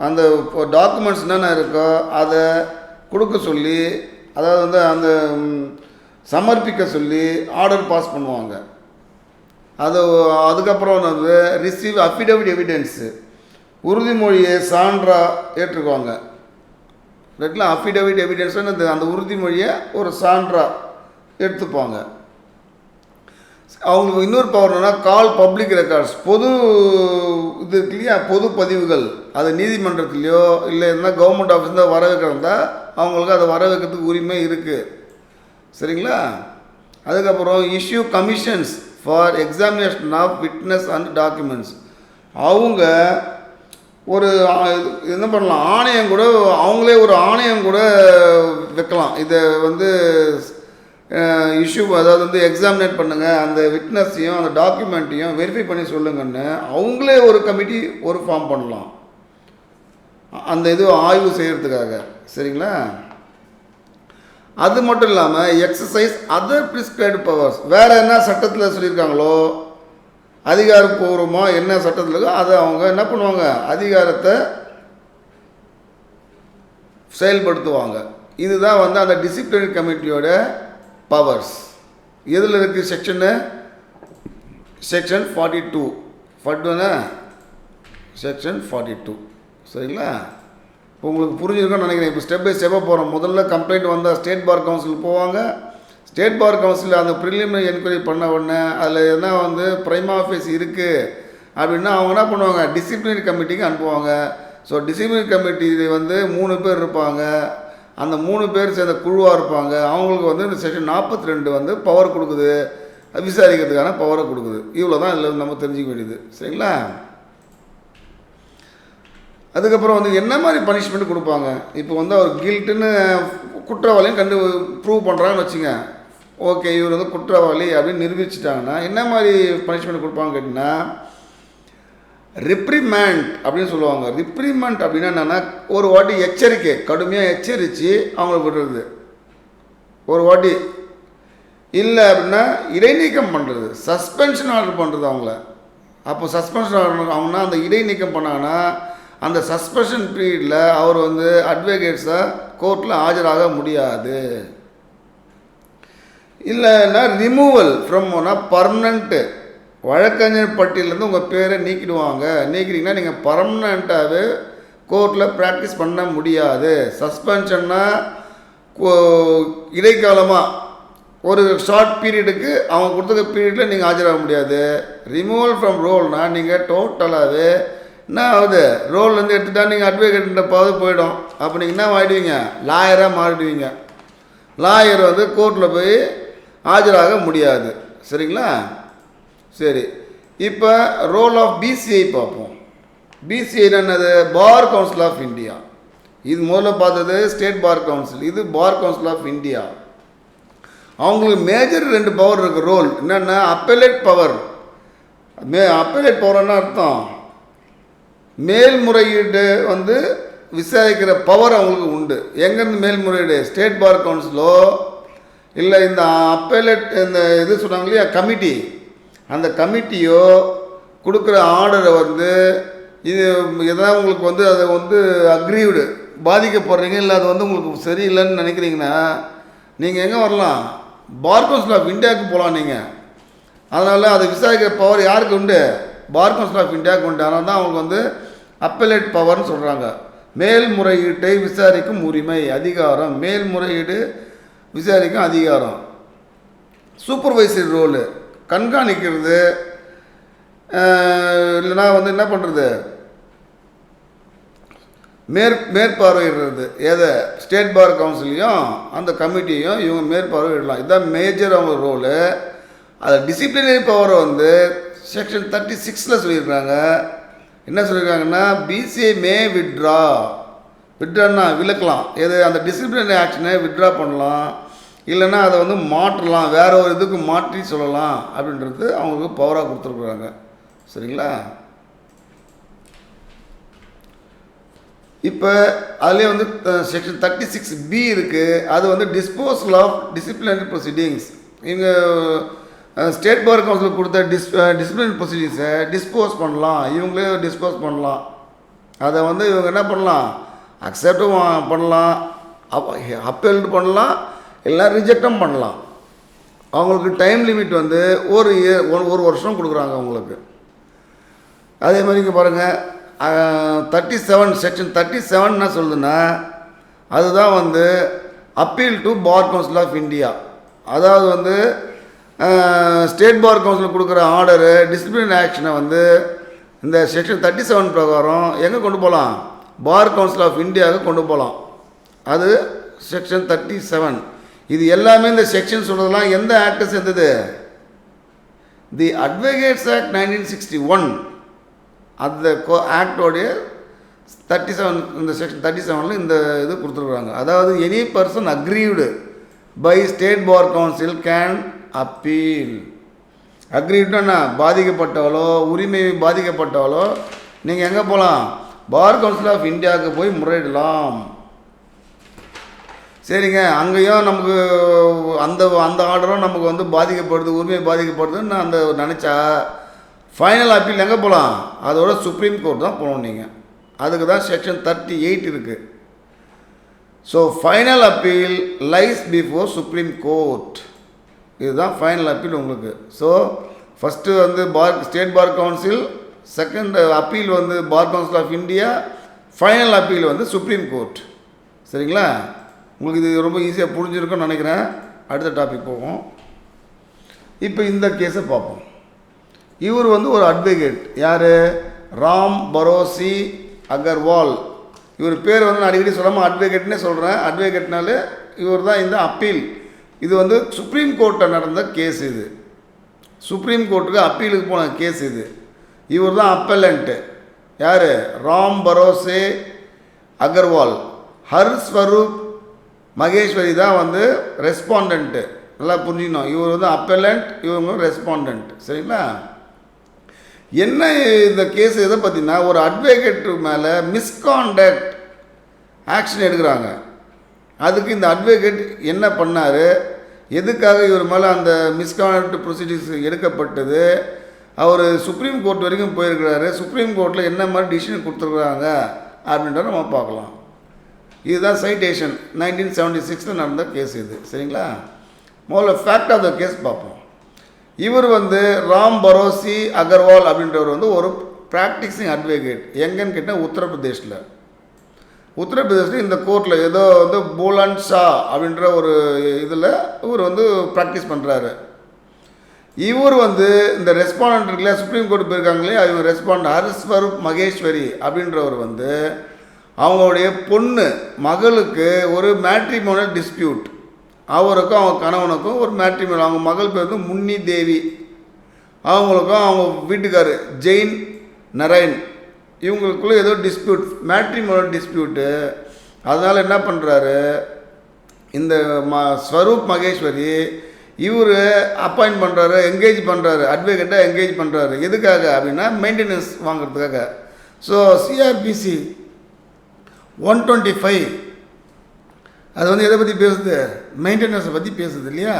அந்த டாக்குமெண்ட்ஸ் என்னென்ன இருக்கோ அதை கொடுக்க சொல்லி, அதாவது வந்து அந்த சமர்ப்பிக்க சொல்லி ஆர்டர் பாஸ் பண்ணுவாங்க. அதுக்கப்புறம் வந்து ரிசீவ் அஃபிடவிட் எவிடன்ஸு, உறுதிமொழியை சான்றாக ஏற்றுக்குவாங்க. ரைட்லாம், அஃபிடவிட் எவிடன்ஸ்னு அந்த உறுதிமொழியை ஒரு சான்றாக எடுத்துப்பாங்க. அவங்களுக்கு இன்னொரு பவர் என்னன்னா, கால் பப்ளிக் ரெக்கார்ட்ஸ், பொது இது இல்லையா, பொது பதிவுகள், அது நீதிமன்றத்துலேயோ இல்லை இருந்தால் கவர்மெண்ட் ஆஃபீஸ் தான் வர வைக்கிறதா, அவங்களுக்கு அதை வர வைக்கிறதுக்கு உரிமை இருக்குது. சரிங்களா? அதுக்கப்புறம் issue commissions for examination of witness and documents. அவங்க ஒரு என்ன பண்ணலாம், ஆணையம் கூட, அவங்களே ஒரு ஆணையம் கூட வைக்கலாம். இதை வந்து இஷ்யூ, அதாவது வந்து எக்ஸாமினேட் பண்ணுங்கள், அந்த விட்னஸையும் அந்த டாக்குமெண்ட்டையும் வெரிஃபை பண்ணி சொல்லுங்கன்னு அவங்களே ஒரு கமிட்டி ஒரு ஃபார்ம் பண்ணலாம், அந்த இது ஆய்வு செய்கிறதுக்காக. சரிங்களா? அது மட்டும் இல்லாமல் எக்ஸசைஸ் அதர் ப்ரிஸ்கிரைப்டு பவர்ஸ், வேறு என்ன சட்டத்தில் சொல்லியிருக்காங்களோ, அதிகாரப்பூர்வமாக என்ன சட்டத்தில் இருக்கோ அதை அவங்க என்ன பண்ணுவாங்க, அதிகாரத்தை செயல்படுத்துவாங்க. இதுதான் வந்து அந்த டிசிப்ளினரி கமிட்டியோட பவர்ஸ். எதில் இருக்குது செக்ஷனு, செக்ஷன் 42 ஃபட்னா செக்ஷன் 42. சரிங்களா? இப்போ உங்களுக்கு புரிஞ்சிருக்குன்னு நினைக்கிறேன். இப்போ ஸ்டெப் பை ஸ்டெப்பாக போகிறோம். முதல்ல கம்ப்ளைண்ட் வந்தால் ஸ்டேட் பார் கவுன்சிலுக்கு போவாங்க. ஸ்டேட் பார் கவுன்சில் அந்த ப்ரிலிமினரி என்கொயரி பண்ண உடனே அதில் என்ன வந்து ப்ரைமா ஃபேஸ் இருக்குது அப்படின்னா அவங்க என்ன பண்ணுவாங்க, டிசிப்ளினரி கமிட்டிக்கு அனுப்புவாங்க. ஸோ டிசிப்ளினரி கமிட்டி வந்து 3 பேர் இருப்பாங்க. அந்த 3 பேர் சேர்ந்த குழுவாக இருப்பாங்க. அவங்களுக்கு வந்து இந்த செக்ஷன் 42 வந்து பவர் கொடுக்குது, விசாரிக்கிறதுக்கான பவரை கொடுக்குது. இவ்வளோ தான் இதில் நம்ம தெரிஞ்சிக்க வேண்டியது. சரிங்களா? அதுக்கப்புறம் வந்து என்ன மாதிரி பனிஷ்மெண்ட் கொடுப்பாங்க. இப்போ வந்து அவர் கில்ட்டுன்னு குற்றவாளியும் ப்ரூவ் பண்ணுறாங்கன்னு வச்சுங்க, ஓகே இவர் வந்து குற்றவாளி அப்படின்னு நிரூபிச்சிட்டாங்கன்னா என்ன மாதிரி பனிஷ்மெண்ட் கொடுப்பாங்க கேட்டிங்கன்னா, ரிப்ரிமேண்ட் அப்படின்னு சொல்லுவாங்க. ரிப்ரிமேண்ட் அப்படின்னா என்னென்னா, ஒரு வாட்டி எச்சரிக்கை, கடுமையாக எச்சரித்து அவங்கள விடுறது ஒரு வாட்டி. இல்லை அப்படின்னா இடைநீக்கம் பண்ணுறது, சஸ்பென்ஷன் ஆர்டர் பண்ணுறது அவங்கள. அப்போ சஸ்பென்ஷன் ஆர்டர் அவங்கன்னா அந்த இடைநீக்கம் பண்ணாங்கன்னா அந்த சஸ்பென்ஷன் பீரியடில் அவர் வந்து அட்வொகேட்ஸாக கோர்ட்டில் ஆஜராக முடியாது. இல்லைன்னா ரிமூவல் ஃப்ரம் பர்மனண்ட்டு வழக்கறிஞர் பட்டியலேருந்து உங்கள் பேரை நீக்கிடுவாங்க. நீக்கிட்டிங்கன்னா நீங்கள் பர்மனண்ட்டாகவே கோர்ட்டில் ப்ராக்டிஸ் பண்ண முடியாது. சஸ்பென்ஷன்னா இடைக்காலமாக ஒரு ஷார்ட் பீரியடுக்கு அவங்க கொடுத்துருக்க பீரியடில் நீங்கள் ஆஜராக முடியாது. ரிமூவல் ஃப்ரம் ரோல்னால் நீங்கள் டோட்டலாகவே என்ன ஆகுது, ரோல்லேருந்து எடுத்துகிட்டா நீங்கள் அட்வொகேட்ன்ற பாது போயிடும். அப்போ நீங்கள் என்ன ஆகிடுவீங்க, லாயராக மாறிடுவீங்க. லாயர் வந்து கோர்ட்டில் போய் ஆஜராக முடியாது. சரிங்களா? சரி, இப்போ ரோல் ஆஃப் பிசிஐ பார்ப்போம். பிசிஐ என்னது? Bar council of India. இது முதல்ல பார்த்தது ஸ்டேட் பார் கவுன்சில், இது பார் கவுன்சில் ஆஃப் இந்தியா. அவங்களுக்கு மேஜர் 2 பவர் இருக்குது. ரோல் என்னென்னா அப்பலேட் பவர். அப்பலேட் பவர்னா அர்த்தம் மேல்முறையீடு வந்து விசாரிக்கிற பவர் அவங்களுக்கு உண்டு. எங்கேருந்து மேல்முறையீடு? ஸ்டேட் பார் கவுன்சிலோ இல்லை இந்த அப்பலேட் இந்த இது சொன்னாங்க இல்லையா கமிட்டி, அந்த கமிட்டியோ கொடுக்குற ஆர்டரை வந்து இது எதாவது உங்களுக்கு வந்து அதை வந்து அக்ரீவ்டு பாதிக்கப்படுறீங்க, இல்லை அது வந்து உங்களுக்கு சரியில்லைன்னு நினைக்கிறீங்கன்னா நீங்கள் எங்கே வரலாம்? பார் கவுன்சில் ஆஃப் இந்தியாவுக்கு போகலாம் நீங்கள். அதனால் அதை விசாரிக்கிற பவர் யாருக்கு உண்டு? பார் கவுன்சில் ஆஃப் இந்தியாவுக்கு உண்டு. அதனால தான் அவங்களுக்கு வந்து அப்பலேட் பவர்னு சொல்கிறாங்க. மேல்முறையீட்டை விசாரிக்கும் உரிமை, அதிகாரம். மேல்முறையீடு விசாரிக்கும் அதிகாரம். சூப்பர்வைசரி ரோலு, கண்காணிக்கிறது, இல்லைனா வந்து என்ன பண்ணுறது, மேற்பார்வையிடுறது. எதை? ஸ்டேட் பார் கவுன்சிலையும் அந்த கமிட்டியும் இவங்க மேற்பார்வையிடலாம். இதுதான் மேஜர் அவங்க ரோலு. அதில் டிசிப்ளினரி பவரை வந்து செக்ஷன் 36 சொல்லியிருக்காங்க. என்ன சொல்லியிருக்காங்கன்னா, பிசிஐ மே விட்ரான்னா விலக்கலாம். எது? அந்த டிசிப்ளினரி ஆக்ஷனை விட்ரா பண்ணலாம், இல்லைன்னா அதை வந்து மாற்றலாம், வேறு ஒரு இதுக்கு மாற்றி சொல்லலாம் அப்படின்றது அவங்களுக்கு பவராக கொடுத்துருக்குறாங்க. சரிங்களா? இப்போ அதுலேயே வந்து செக்ஷன் 36B இருக்குது. அது வந்து டிஸ்போசல் ஆஃப் டிசிப்ளினரி ப்ரொசீடிங்ஸ். இவங்க ஸ்டேட் பார் கவுன்சில் கொடுத்த டிசிப்ளினரி ப்ரொசீடிங்ஸை டிஸ்போஸ் பண்ணலாம், இவங்களே டிஸ்போஸ் பண்ணலாம். அதை வந்து இவங்க என்ன பண்ணலாம்? அக்செப்டும் பண்ணலாம், அப்பீல் பண்ணலாம், இல்லை ரிஜெக்டும் பண்ணலாம். அவங்களுக்கு டைம் லிமிட் வந்து ஒரு வருஷம் கொடுக்குறாங்க அவங்களுக்கு. அதே மாதிரி இங்கே பாருங்கள் 37 செக்ஷன் 37 என்ன சொல்லுதுன்னா, அதுதான் வந்து appeal to bar council of India. அதாவது வந்து ஸ்டேட் பார் கவுன்சில் கொடுக்குற ஆர்டரு டிசிப்ளினரி ஆக்ஷனை வந்து இந்த செக்ஷன் 37 பிரகாரம் எங்கே கொண்டு போகலாம்? பார் கவுன்சில் ஆஃப் இந்தியாவுக்கு கொண்டு போகலாம். அது செக்ஷன் 37. இது எல்லாமே இந்த செக்ஷன் சொல்கிறதுலாம் எந்த ஆக்டை சேர்ந்தது? தி அட்வொகேட்ஸ் ஆக்ட் 1961. அந்த ஆக்டோடைய 37, இந்த செக்ஷன் 37 இந்த இது கொடுத்துருக்குறாங்க. அதாவது any person aggrieved by state bar council can appeal. அக்ரீவ்டுன்னா பாதிக்கப்பட்டவளோ உரிமை பாதிக்கப்பட்டவளோ நீங்கள் எங்கே போகலாம்? பார் கவுன்சில் ஆஃப் இந்தியாவுக்கு போய் முறையிடலாம். சரிங்க, அங்கேயும் நமக்கு அந்த ஆர்டரும் நமக்கு வந்து பாதிக்கப்படுது, உரிமை பாதிக்கப்படுதுன்னு அந்த நினச்சா ஃபைனல் அப்பீல் எங்கே போகலாம்? அதோட சுப்ரீம் கோர்ட் தான் போகணும் நீங்கள். அதுக்கு தான் செக்ஷன் 38 இருக்குது. So final appeal lies before supreme court. இதுதான் ஃபைனல் அப்பீல் உங்களுக்கு. ஸோ ஃபஸ்ட்டு வந்து state bar council, second appeal வந்து bar council of India, final appeal வந்து சுப்ரீம் கோர்ட். சரிங்களா? உங்களுக்கு இது ரொம்ப ஈஸியாக புரிஞ்சிருக்குன்னு நினைக்கிறேன். அடுத்த டாபிக் போவோம். இப்போ இந்த கேஸை பார்ப்போம். இவர் வந்து ஒரு அட்வொகேட். யார்? ராம் பரோசி அகர்வால். இவர் பேர் வந்து நான் அடிக்கடி சொல்லாமல் அட்வொகேட்னே சொல்கிறேன். அட்வொகேட்னாலே இவர் தான் இந்த அப்பீல். இது வந்து சுப்ரீம் கோர்ட்டில் நடந்த கேஸ். இது சுப்ரீம் கோர்ட்டுக்கு அப்பீலுக்கு போன கேஸ். இவர் தான் அப்பலண்ட்டு. யார்? ராம் பரோசே அகர்வால். ஹர் ஸ்வரூப் மகேஸ்வரி தான் வந்து ரெஸ்பாண்டண்ட்டு. நல்லா புரிஞ்சுக்கணும். இவர் வந்து அப்பெலண்ட், இவங்க ரெஸ்பாண்டன்ட். சரிங்களா? என்ன இந்த கேஸ் எதை பார்த்தீங்கன்னா, ஒரு அட்வொகேட் மேலே மிஸ்காண்டக்ட் ஆக்ஷன் எடுக்கிறாங்க. அதுக்கு இந்த அட்வொகேட் என்ன பண்ணார், எதுக்காக இவர் மேலே அந்த மிஸ்காண்டக்ட் ப்ரொசீடிங்ஸ் எடுக்கப்பட்டது, அவர் சுப்ரீம் கோர்ட் வரைக்கும் போயிருக்கிறாரு, சுப்ரீம் கோர்ட்டில் என்ன மாதிரி டிசிஷன் கொடுத்துருக்குறாங்க அப்படின்றத நம்ம பார்க்கலாம். இதுதான் சைட்டேஷன் 1976 நடந்த கேஸ் இது. சரிங்களா? முதல்ல ஃபேக்ட் ஆஃப் த கேஸ் பார்ப்போம். இவர் வந்து ராம் பரோசி அகர்வால் அப்படின்றவர் வந்து ஒரு ப்ராக்டிஸிங் அட்வொகேட். எங்கன்னு கேட்டால் உத்தரப்பிரதேஷில். இந்த கோர்ட்டில் ஏதோ வந்து புலந்த் ஷா அப்படின்ற ஒரு இதில் இவர் வந்து ப்ராக்டிஸ் பண்ணுறாரு. இவர் வந்து இந்த ரெஸ்பாண்டன்ட் இருக்குல்ல, சுப்ரீம் கோர்ட் போயிருக்காங்களே, அவங்க ரெஸ்பாண்ட் ஹர்ஸ்வரூப் மகேஸ்வரி அப்படின்றவர் வந்து அவங்களுடைய பொண்ணு மகளுக்கு ஒரு மேட்ரிமோனியல் டிஸ்பியூட், அவருக்கும் அவங்க கணவனுக்கும் ஒரு மேட்ரிமோனியல், அவங்க மகள் பேர் வந்து முன்னி தேவி, அவங்களுக்கும் அவங்க வீட்டுக்கார் ஜெயின் நரேன், இவங்களுக்குள்ளே ஏதோ டிஸ்பியூட், மேட்ரிமோனியல் டிஸ்பியூட்டு. அதனால் என்ன பண்ணுறாரு, இந்த ஸ்வரூப் மகேஸ்வரி இவர் அப்பாயிண்ட் பண்ணுறாரு, என்கேஜ் பண்ணுறாரு, அட்வொகேட்டை என்கேஜ் பண்ணுறாரு. எதுக்காக அப்படின்னா மெயின்டெனன்ஸ் வாங்கிறதுக்காக. ஸோ சிஆர்பிசி 125 அது வந்து எதை பற்றி பேசுது, மெயின்டெனன்ஸை பற்றி பேசுது இல்லையா.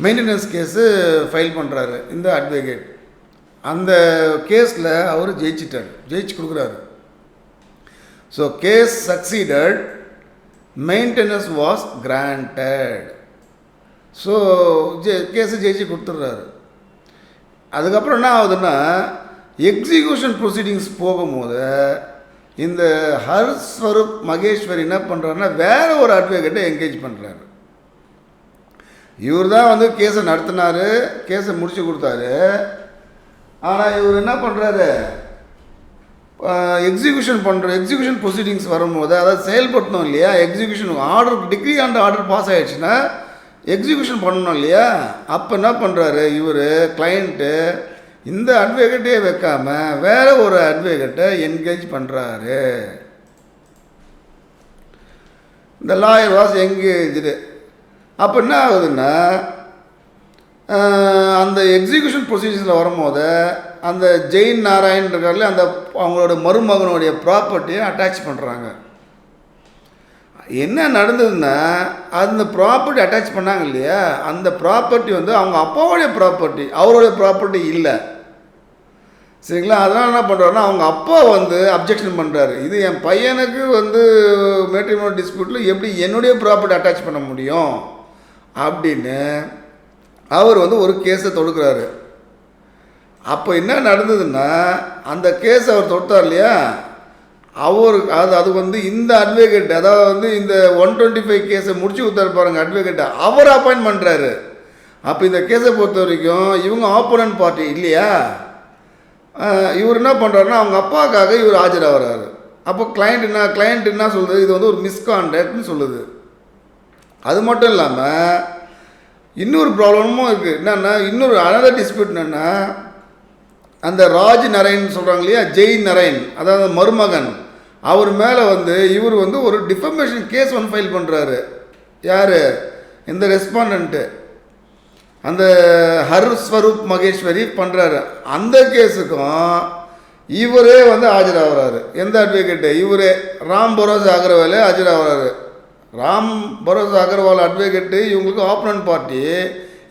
மெயின்டெனன்ஸ் கேஸு ஃபைல் பண்ணுறாரு இந்த அட்வொகேட். அந்த கேஸில் அவர் ஜெயிச்சு கொடுக்குறாரு. So case succeeded, maintenance was granted. So case ஜெயிச்சு கொடுத்துட்றாரு. அதுக்கப்புறம் என்ன ஆகுதுன்னா, எக்ஸிக்யூஷன் ப்ரொசீடிங்ஸ் போகும்போது இந்த ஹர்ஸ்வரூப் மகேஸ்வரி என்ன பண்ணுறாருன்னா வேறு ஒரு அட்வொகேட்டை என்கேஜ் பண்ணுறாரு. இவர் தான் வந்து கேஸை நடத்தினார், கேஸை முடிச்சு கொடுத்தாரு. ஆனால் இவர் என்ன பண்ணுறாரு, எக்ஸிக்யூஷன் ப்ரொசீடிங்ஸ் வரும்போது, அதாவது செயல்படுத்தணும் இல்லையா, execution order, decree and order pass ஆகிடுச்சுன்னா எக்ஸிக்யூஷன் பண்ணணும் இல்லையா. அப்போ என்ன பண்ணுறாரு இவர் கிளைண்ட்டு, இந்த அட்வொகேட்டே வைக்காமல் வேறு ஒரு அட்வொகேட்டை என்கேஜ் பண்ணுறாரு. இந்த லாயர் வாஸ் என்கேஜ்டு. அப்போ என்ன ஆகுதுன்னா, அந்த எக்ஸிக்யூஷன் ப்ரொசீஜர்ஸில் வரும்போது அந்த ஜெயின் நாராயண் இருக்கார்ல, அந்த அவங்களோட மருமகனுடைய ப்ராப்பர்ட்டியை அட்டாச் பண்ணுறாங்க. என்ன நடந்ததுன்னா, அந்த ப்ராப்பர்ட்டி அட்டாச் பண்ணாங்க இல்லையா, அந்த ப்ராப்பர்ட்டி வந்து அவங்க அப்பாவுடைய ப்ராப்பர்ட்டி, அவருடைய ப்ராப்பர்ட்டி இல்லை. சரிங்களா? அதனால் என்ன பண்ணுறாருன்னா, அவங்க அப்பா வந்து அப்ஜெக்ஷன் பண்ணுறாரு, இது என் பையனுக்கு வந்து மேட்ரிமோனியல் டிஸ்பியூட்டில் எப்படி என்னுடைய ப்ராப்பர்ட்டி அட்டாச் பண்ண முடியும் அப்படின்னு அவர் வந்து ஒரு கேஸை தொடுக்கிறாரு. அப்போ என்ன நடந்ததுன்னா, அந்த கேஸ் அவர் தொடுத்தார் இல்லையா, அது வந்து இந்த அட்வொகேட், அதாவது வந்து இந்த 125 கேஸை முடிச்சு கொடுத்தாரு பாருங்க அட்வொகேட்டை, அவர் அப்பாயின்ட் பண்ணுறாரு. அப்போ இந்த கேஸை பொறுத்த வரைக்கும் இவங்க ஆப்போனன்ட் பார்ட்டி இல்லையா, இவர் என்ன பண்ணுறாருன்னா அவங்க அப்பாவுக்காக இவர் ஆஜராகிறாரு. அப்போ கிளைண்ட் என்ன சொல்லுது, இது வந்து ஒரு மிஸ்காண்டக்ட்னு சொல்லுது. அது மட்டும் இல்லாமல் இன்னொரு ப்ராப்ளமும் இருக்குது. என்னென்னா, இன்னொரு அனதர் டிஸ்பியூட் என்னென்னா, அந்த ராஜ் நரேன் சொல்கிறாங்க இல்லையா, ஜெயின் நரேன், அதாவது மருமகன், அவர் மேலே வந்து இவர் வந்து ஒரு டிஃபமேஷன் கேஸ் ஒன்று ஃபைல் பண்ணுறாரு. யார், இந்த ரெஸ்பாண்டண்ட்டு அந்த ஹர்ஸ்வரூப் மகேஸ்வரி பண்ணுறாரு. அந்த கேஸுக்கும் இவரே வந்து ஆஜராகிறாரு. எந்த அட்வொகேட்டு, இவரே ராம் பரோஸ் அகர்வாலே ஆஜராகிறாரு. ராம் பரோஸ் அகர்வால் அட்வொகேட்டு இவங்களுக்கு ஆப்போனன்ட் பார்ட்டி.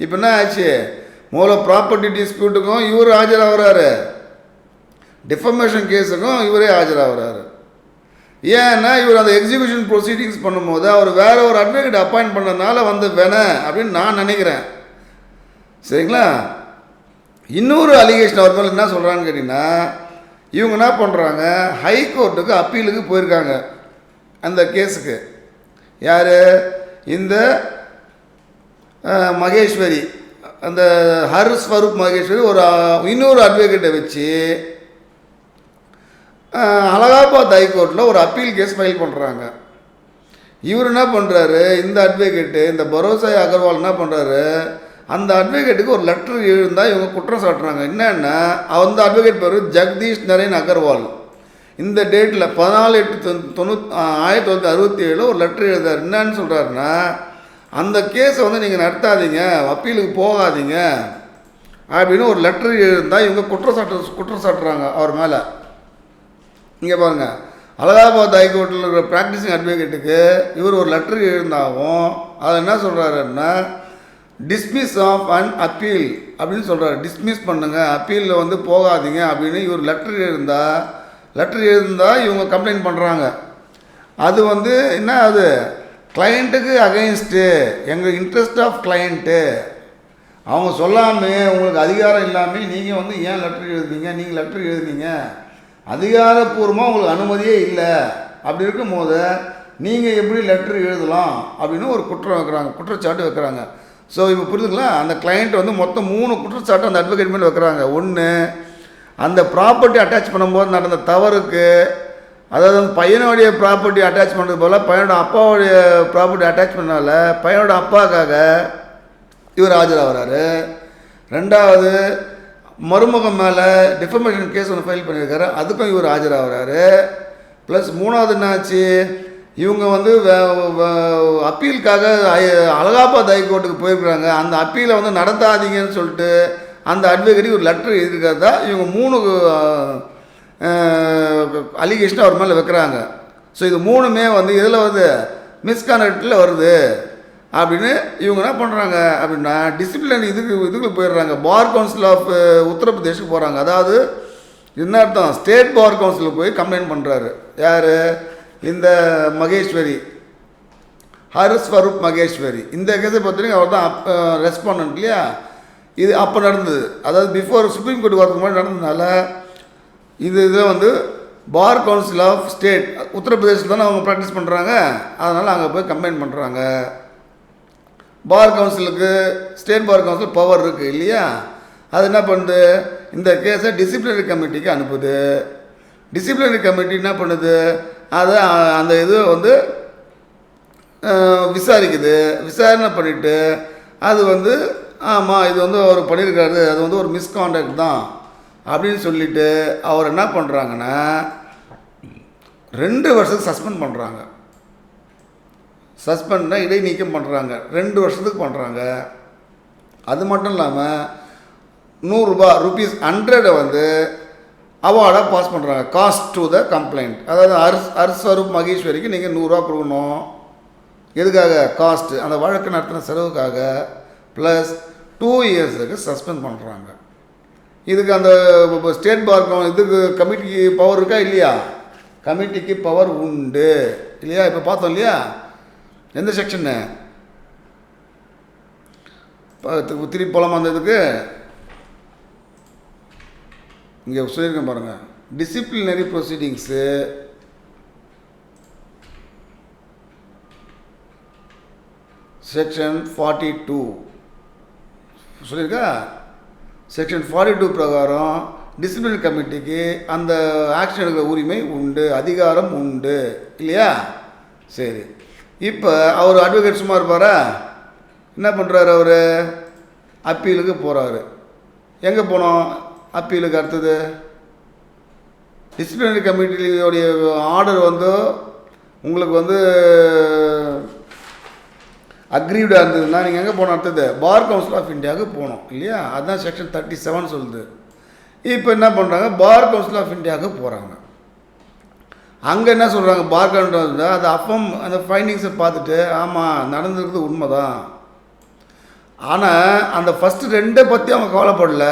இப்போ என்ன ஆச்சு, முதல்ல ப்ராப்பர்ட்டி டிஸ்பியூட்டுக்கும் இவர் ஆஜராகிறாரு, டிஃபமேஷன் கேஸுக்கும் இவரே ஆஜராகிறாரு. ஏன்னா இவர் அந்த எக்ஸிக்யூஷன் ப்ரொசீடிங்ஸ் பண்ணும்போது அவர் வேறு ஒரு அட்வொகேட் அப்பாயிண்ட் பண்ணதுனால வந்து அப்படின்னு நான் நினைக்கிறேன். சரிங்களா? இன்னொரு அலிகேஷன் அவர் மேலே என்ன சொல்கிறான்னு கேட்டிங்கன்னா, இவங்க என்ன பண்ணுறாங்க, ஹைகோர்ட்டுக்கு அப்பீலுக்கு போயிருக்காங்க அந்த கேஸுக்கு. யார், இந்த மகேஸ்வரி, அந்த ஹர்ஸ்வரூப் மகேஸ்வரி ஒரு இன்னொரு அட்வொகேட்டை வச்சு அலகாபாத் ஹைகோர்ட்டில் ஒரு அப்பீல் கேஸ் ஃபைல் பண்ணுறாங்க. இவர் என்ன பண்ணுறாரு, இந்த அட்வொகேட்டு, இந்த பரோசா அகர்வால் என்ன பண்ணுறாரு, அந்த அட்வொகேட்டுக்கு ஒரு லெட்டர் எழுந்தால் இவங்க குற்றம் சாட்டுறாங்க. என்னென்னா, அந்த அட்வொகேட் பேர் ஜெகதீஷ் நரேன் அகர்வால். இந்த டேட்டில் 14/8/1967 ஒரு லெட்டர் எழுதார். என்னன்னு சொல்கிறாருன்னா, அந்த கேஸை வந்து நீங்கள் நடத்தாதீங்க, அப்பீலுக்கு போகாதீங்க அப்படின்னு ஒரு லெட்டர் இருந்தால் இவங்க குற்றம் சாட்டுறாங்க அவர் மேலே. இங்கே பாருங்கள், அலகாபாத் ஹைகோர்ட்டில் இருக்கிற ப்ராக்டிசிங் அட்வொகேட்டுக்கு இவர் ஒரு லெட்டர் எழுந்தாவும் அதை என்ன சொல்கிறாருன்னா டிஸ்மிஸ் ஆஃப் அண்ட் அப்பீல் அப்படின்னு சொல்கிறார். டிஸ்மிஸ் பண்ணுங்கள், அப்பீலில் வந்து போகாதீங்க அப்படின்னு இவர் லெட்டர் எழுந்தால் இவங்க கம்ப்ளைண்ட் பண்ணுறாங்க. அது வந்து என்ன, அது கிளையண்ட்டுக்கு அகைன்ஸ்ட்டு, எங்கள் இன்ட்ரெஸ்ட் ஆஃப் கிளையண்ட்டு. அவங்க சொல்லாமல் உங்களுக்கு அதிகாரம் இல்லாமல் நீங்கள் வந்து ஏன் லெட்டர் எழுதுனீங்க, நீங்கள் லெட்டர் எழுதுனீங்க, அதிகாரப்பூர்வமாக உங்களுக்கு அனுமதியே இல்லை, அப்படி இருக்கும்போது நீங்கள் எப்படி லெட்டர் எழுதலாம் அப்படின்னு ஒரு குற்றச்சாட்டு வைக்கிறாங்க. ஸோ இப்போ புரியுதுங்களா, அந்த கிளையண்ட் வந்து மொத்தம் 3 குற்றச்சாட்டு அந்த அட்வொகேட் மேலே வைக்கிறாங்க. ஒன்று, அந்த ப்ராப்பர்ட்டி அட்டாச் பண்ணும்போது நடந்த தவறுக்கு, அதாவது அந்த பையனுடைய ப்ராப்பர்ட்டி அட்டாச் பண்ணுறது போல் பையனோட அப்பாவுடைய ப்ராப்பர்ட்டி அட்டாச் பண்ணால பையனோட அப்பாவுக்காக இவர் ஆஜராகிறாரு. ரெண்டாவது, மருமகன் மேலே டிஃபமேஷன் கேஸ் ஒன்று ஃபைல் பண்ணியிருக்காரு, அதுக்கும் இவர் ஆஜராகிறாரு. ப்ளஸ் மூணாவது என்னாச்சு, இவங்க வந்து அப்பீலுக்காக அலகாபாத் ஹைகோர்ட்டுக்கு போயிருக்கிறாங்க. அந்த அப்பீலை வந்து நடத்தாதீங்கன்னு சொல்லிட்டு அந்த அட்வொகேட் ஒரு லெட்டர் எழுதியிருக்கிறதா இவங்க 3 அலிகேஷன் அவர் மேலே வைக்கிறாங்க. ஸோ இது 3மே வந்து இதில் வந்து மிஸ்கான்டக்டில் வருது அப்படின்னு இவங்க என்ன பண்ணுறாங்க அப்படின்னா டிசிப்ளின் இதுக்கு போயிடுறாங்க. பார் கவுன்சில் ஆஃப் உத்தரப்பிரதேஷுக்கு போகிறாங்க. அதாவது என்ன அர்த்தம், ஸ்டேட் பார் கவுன்சிலுக்கு போய் கம்ப்ளைண்ட் பண்ணுறாரு. யார், இந்த மகேஸ்வரி, ஹர்ஸ்வரூப் மகேஸ்வரி. இந்த கேஸை பொறுத்தவரைக்கும் அவர் தான் ரெஸ்பாண்டன்ட் இல்லையா. இது அப்போ நடந்தது, அதாவது பிஃபோர் சுப்ரீம் கோர்ட் வரதுக்கு முன்னாடி நடந்ததுனால இதில் வந்து பார் கவுன்சில் ஆஃப் ஸ்டேட் உத்தரப்பிரதேசத்தில் தானே அவங்க ப்ராக்டிஸ் பண்ணுறாங்க, அதனால் அங்கே போய் கம்ப்ளைண்ட் பண்ணுறாங்க. பார் கவுன்சிலுக்கு, ஸ்டேட் பார் கவுன்சில் பவர் இருக்குது இல்லையா, அது என்ன பண்ணுது, இந்த கேஸை டிசிப்ளினரி கமிட்டிக்கு அனுப்புது. டிசிப்ளினரி கமிட்டி என்ன பண்ணுது, அதை அந்த இது வந்து விசாரிக்குது. விசாரணை பண்ணிவிட்டு அது வந்து ஆமாம் இது வந்து அவர் பண்ணியிருக்காரு, அது வந்து ஒரு மிஸ்கான்டக்ட் தான் அப்படின்னு சொல்லிவிட்டு அவர் என்ன பண்ணுறாங்கன்னா 2 வருஷத்துக்கு சஸ்பெண்ட் பண்ணுறாங்க. சஸ்பெண்ட்னா இடைநீக்கம் பண்ணுறாங்க, 2 வருஷத்துக்கு பண்ணுறாங்க. அது மட்டும் இல்லாமல் ₹100 வந்து அவார்டாக பாஸ் பண்ணுறாங்க, காஸ்ட் டு த கம்ப்ளைண்ட். அதாவது ஹர்ஸ்வரூப் மகேஸ்வரிக்கு நீங்கள் ₹100 கொடுக்கணும். எதுக்காக, காஸ்ட்டு, அந்த வழக்கு நடத்தின செலவுக்காக. ப்ளஸ் 2 இயர்ஸுக்கு சஸ்பெண்ட் பண்ணுறாங்க. இதுக்கு அந்த ஸ்டேட் பார் இதுக்கு கமிட்டிக்கு பவர் இருக்கா இல்லையா, கமிட்டிக்கு பவர் உண்டு இல்லையா. இப்போ பார்த்தோம் இல்லையா, எந்த செக்ஷன்னு திருப்பி போகலாமா அந்த இதுக்கு, இங்கே சொல்லியிருக்கேன் பாருங்கள், டிசிப்ளினரி ப்ரொசீடிங்ஸு செக்ஷன் 42 சொல்லியிருக்கா. செக்ஷன் 42 பிரகாரம் டிசிப்ளினரி கமிட்டிக்கு அந்த ஆக்ஷன் எடுக்கிற உரிமை உண்டு, அதிகாரம் உண்டு இல்லையா. சரி, இப்போ அவர் அட்வொகேட் சும்மா இருப்பாரா, என்ன பண்ணுறாரு, அவர் அப்பீலுக்கு போகிறாரு. எங்கே போனோம், அப்பீலுக்கு அடுத்தது டிசிப்ளினரி கமிட்டியோடைய ஆர்டர் வந்து உங்களுக்கு வந்து அக்ரீவ்டாக இருந்ததுன்னா நீங்கள் எங்கே போகணும், அடுத்தது பார் கவுன்சில் ஆஃப் இந்தியாவுக்கு போகணும் இல்லையா. அதுதான் செக்ஷன் 37 சொல்லுது. இப்போ என்ன பண்ணுறாங்க, பார் கவுன்சில் ஆஃப் இந்தியாவுக்கு போகிறாங்க. அங்கே என்ன சொல்கிறாங்க, பார் கவுன்சில் இருந்தால் அது அந்த ஃபைண்டிங்ஸை பார்த்துட்டு ஆமாம் நடந்திருக்குது உண்மை தான். ஆனால் அந்த ஃபஸ்ட்டு 2 பற்றி அவங்க கவலைப்படல.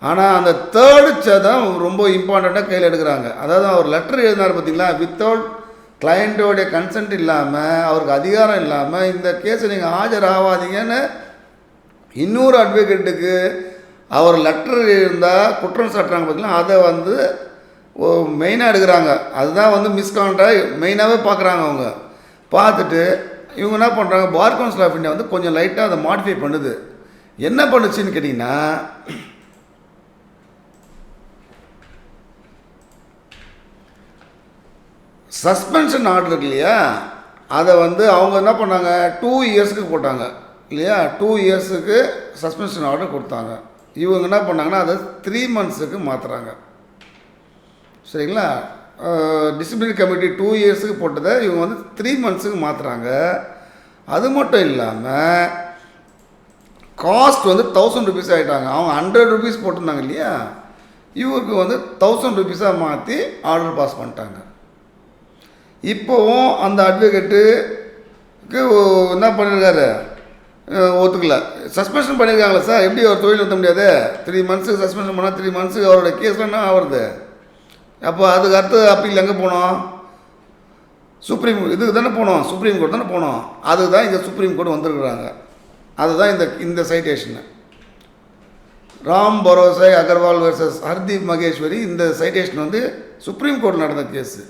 ஆனால் அந்த தேர்டு தான் ரொம்ப இம்பார்ட்டண்ட்டாக கையில் எடுக்கிறாங்க. அதாவது அவர் லெட்டர் எழுதினார் பார்த்தீங்களா, வித்தவுட் கிளையண்ட்டோடைய கன்சென்ட் இல்லாமல், அவருக்கு அதிகாரம் இல்லாமல் இந்த கேஸை நீங்கள் ஆஜராகாதீங்கன்னு இன்னொரு அட்வொகேட்டுக்கு அவர் லெட்டர் இருந்தால் குற்றம் சாட்டுறாங்க பார்த்தீங்களா, அதை வந்து மெயினாக எடுக்கிறாங்க. அதுதான் வந்து மிஸ்கான்டாக மெயினாகவே பார்க்குறாங்க. அவங்க பார்த்துட்டு இவங்க என்ன பண்ணுறாங்க, பார் கவுன்சில் ஆஃப் இந்தியா வந்து கொஞ்சம் லைட்டாக அதை மாடிஃபை பண்ணுது. என்ன பண்ணுச்சுன்னு கேட்டிங்கன்னா, சஸ்பென்ஷன் ஆர்டர் இருக்கு இல்லையா, அதை வந்து அவங்க என்ன பண்ணாங்க 2 இயர்ஸுக்கு போட்டாங்க இல்லையா. 2 இயர்ஸுக்கு சஸ்பென்ஷன் ஆர்டர் கொடுத்தாங்க. இவங்க என்ன பண்ணாங்கன்னா அதை 3 மந்த்ஸுக்கு மாற்றுறாங்க. சரிங்களா, டிசிப்ளினரி கமிட்டி 2 இயர்ஸுக்கு போட்டதை இவங்க வந்து 3 மந்த்ஸுக்கு மாற்றுறாங்க. அது மட்டும் இல்லாமல் காஸ்ட் வந்து 1000 rupees ஆகிட்டாங்க. அவங்க 100 rupees போட்டிருந்தாங்க இல்லையா, இவருக்கு வந்து 1000 rupees மாற்றி ஆர்டர் பாஸ் பண்ணிட்டாங்க. இப்போவும் அந்த அட்வொகேட்டுக்கு என்ன பண்ணியிருக்காரு, ஒத்துக்கல, சஸ்பென்ஷன் பண்ணியிருக்காங்களே சார். எப்படி அவர் தொழில் நிறுத்த முடியாது? 3 months சஸ்பென்ஷன் பண்ணால் 3 months அவரோட கேஸில் என்ன ஆகுறது? அப்போ அதுக்கு அடுத்து அப்பீல் எங்கே போனோம்? இதுக்கு தானே போனோம், சுப்ரீம் கோர்ட் தானே போனோம். அதுதான் இங்கே சுப்ரீம் கோர்ட் வந்திருக்கிறாங்க. அதுதான் இந்த சைட்டேஷனு. ராம் பரோசை அகர்வால் வர்சஸ் ஹர்தீப் மகேஸ்வரி. இந்த சைட்டேஷன் வந்து சுப்ரீம் கோர்ட் நடந்த கேஸு.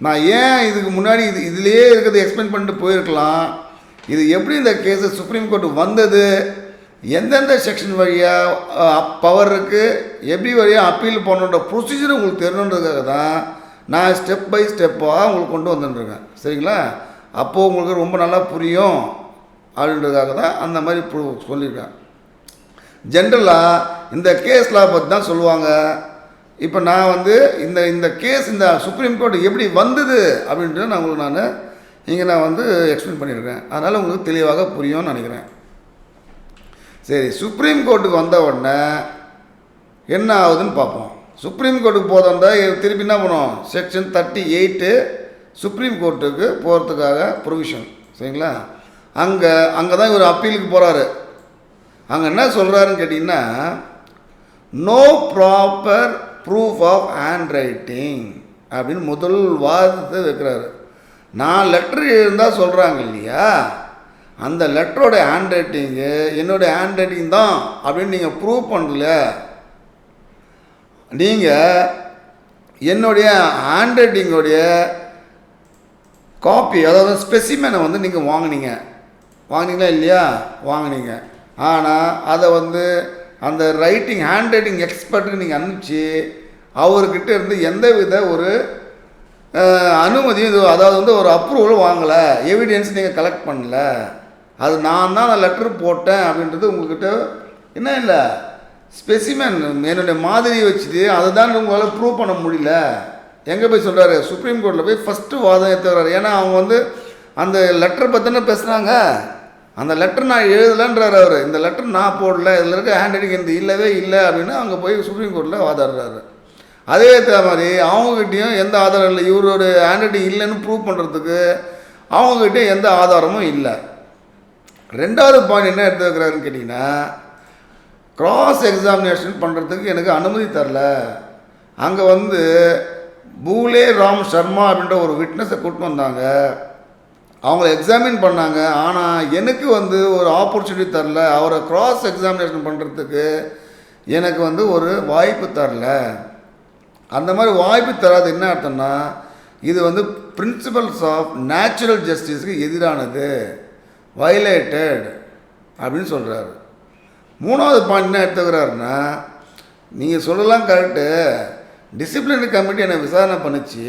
நான் ஏன் இதுக்கு முன்னாடி இதுலேயே இருக்கிறது எக்ஸ்பிளைன் பண்ணிட்டு போயிருக்கலாம். இது எப்படி இந்த கேஸு சுப்ரீம் கோர்ட் வந்தது, எந்தெந்த செக்ஷன் வழியாக பவர் இருக்குது, எப்படி வழியாக அப்பீல் பண்ணணுன்ற ப்ரொசீஜர் உங்களுக்கு தெரியணுன்றதுக்காக தான் நான் ஸ்டெப் பை ஸ்டெப்பாக உங்களுக்கு கொண்டு வந்துட்டுருக்கேன். சரிங்களா? அப்போது உங்களுக்கு ரொம்ப நல்லா புரியும் அப்படின்றதுக்காக தான் அந்த மாதிரி சொல்லியிருக்கேன். ஜென்ரலாக இந்த கேஸ்லாம் பற்றி தான் சொல்லுவாங்க. இப்போ நான் வந்து இந்த கேஸ் இந்த சுப்ரீம் கோர்ட் எப்படி வந்தது அப்படின்ட்டு நான் வந்து எக்ஸ்பிளைன் பண்ணியிருக்கேன். அதனால் உங்களுக்கு தெளிவாக புரியும்னு நினைக்கிறேன். சரி, சுப்ரீம் கோர்ட்டுக்கு வந்த உடனே என்ன ஆகுதுன்னு பார்ப்போம். சுப்ரீம் கோர்ட்டுக்கு போதா திருப்பி என்ன பண்ணுவோம், செக்ஷன் 38 சுப்ரீம் கோர்ட்டுக்கு போகிறதுக்காக ப்ரொவிஷன். சரிங்களா? அங்கே தான் இவர் அப்பீலுக்கு போகிறாரு. அங்கே என்ன சொல்கிறாருன்னு கேட்டிங்கன்னா, no proper proof of handwriting அப்படின்னு முதல் வாதத்தை வைக்கிறாரு. நான் லெட்ரு எழுந்தால் சொல்கிறாங்க இல்லையா, அந்த லெட்டரோட ஹேண்ட் ரைட்டிங்கு என்னுடைய ஹேண்ட் ரைட்டிங் தான் அப்படின்னு நீங்கள் ப்ரூவ் பண்ணல. நீங்கள் என்னுடைய ஹேண்ட் ரைட்டிங்கோடைய காப்பி, அதாவது ஸ்பெசிமெனை வந்து நீங்கள் வாங்கினீங்களா இல்லையா? வாங்கினீங்க. ஆனால் அதை வந்து அந்த ஹேண்ட் ரைட்டிங் எக்ஸ்பர்ட்டுக்கு நீங்கள் அனுப்பிச்சு அவர்கிட்ட இருந்து எந்த வித ஒரு அனுமதியும், அதாவது வந்து ஒரு அப்ரூவலும் வாங்கலை, எவிடன்ஸ் நீங்கள் கலெக்ட் பண்ணல, அது நான் தான் அந்த லெட்டர் போட்டேன் அப்படின்றது உங்கள்கிட்ட என்ன இல்லை, ஸ்பெசிமென் என்னுடைய மாதிரியை வச்சுட்டு அதை தான் உங்களால் ப்ரூவ் பண்ண முடியல. எங்கே போய் சொல்கிறாரு? சுப்ரீம் கோர்ட்டில் போய் ஃபஸ்ட்டு வாதம் ஏற்றுறாரு. ஏன்னா அவங்க வந்து அந்த லெட்டர் பற்றின பேசுகிறாங்க. அந்த லெட்டர் நான் எழுதலைன்றார் அவர். இந்த லெட்டர் நான் போடல, இதில் இருக்க ஹேண்ட் ரைட்டிங் எனக்கு இல்லவே இல்லை அப்படின்னு அங்கே போய் சுப்ரீம் கோர்ட்டில் வாதாடுறாரு. அதே மாதிரி அவங்ககிட்டையும் எந்த ஆதாரம் இல்லை, இவரோட ஹேண்ட் ரைட்டிங் இல்லைன்னு ப்ரூவ் பண்ணுறதுக்கு அவங்ககிட்டையும் எந்த ஆதாரமும் இல்லை. ரெண்டாவது பாயிண்ட் என்ன எடுத்துக்கிறாருன்னு கேட்டிங்கன்னா, கிராஸ் எக்ஸாமினேஷன் பண்ணுறதுக்கு எனக்கு அனுமதி தரல. அங்கே வந்து பூலே ராம் சர்மா அப்படின்ற ஒரு விட்னஸை கூப்பிட்டு வந்தாங்க, அவங்கள எக்ஸாமின் பண்ணாங்க. ஆனால் எனக்கு வந்து ஒரு ஆப்பர்ச்சுனிட்டி தரல, அவரை கிராஸ் எக்ஸாமினேஷன் பண்ணுறதுக்கு எனக்கு வந்து ஒரு வாய்ப்பு தரல. அந்த மாதிரி வாய்ப்பு தராது என்ன அர்த்தம்னா, இது வந்து பிரின்சிபல்ஸ் ஆஃப் நேச்சுரல் ஜஸ்டிஸுக்கு எதிரானது, வயலேட்டட் அப்படின்னு சொல்கிறாரு. மூணாவது பாயிண்ட் என்ன எடுத்துக்கிறாருன்னா, நீங்கள் சொல்லலாம் கரெக்டு, டிசிப்ளினரி கமிட்டி என்னை விசாரணை பண்ணிச்சு,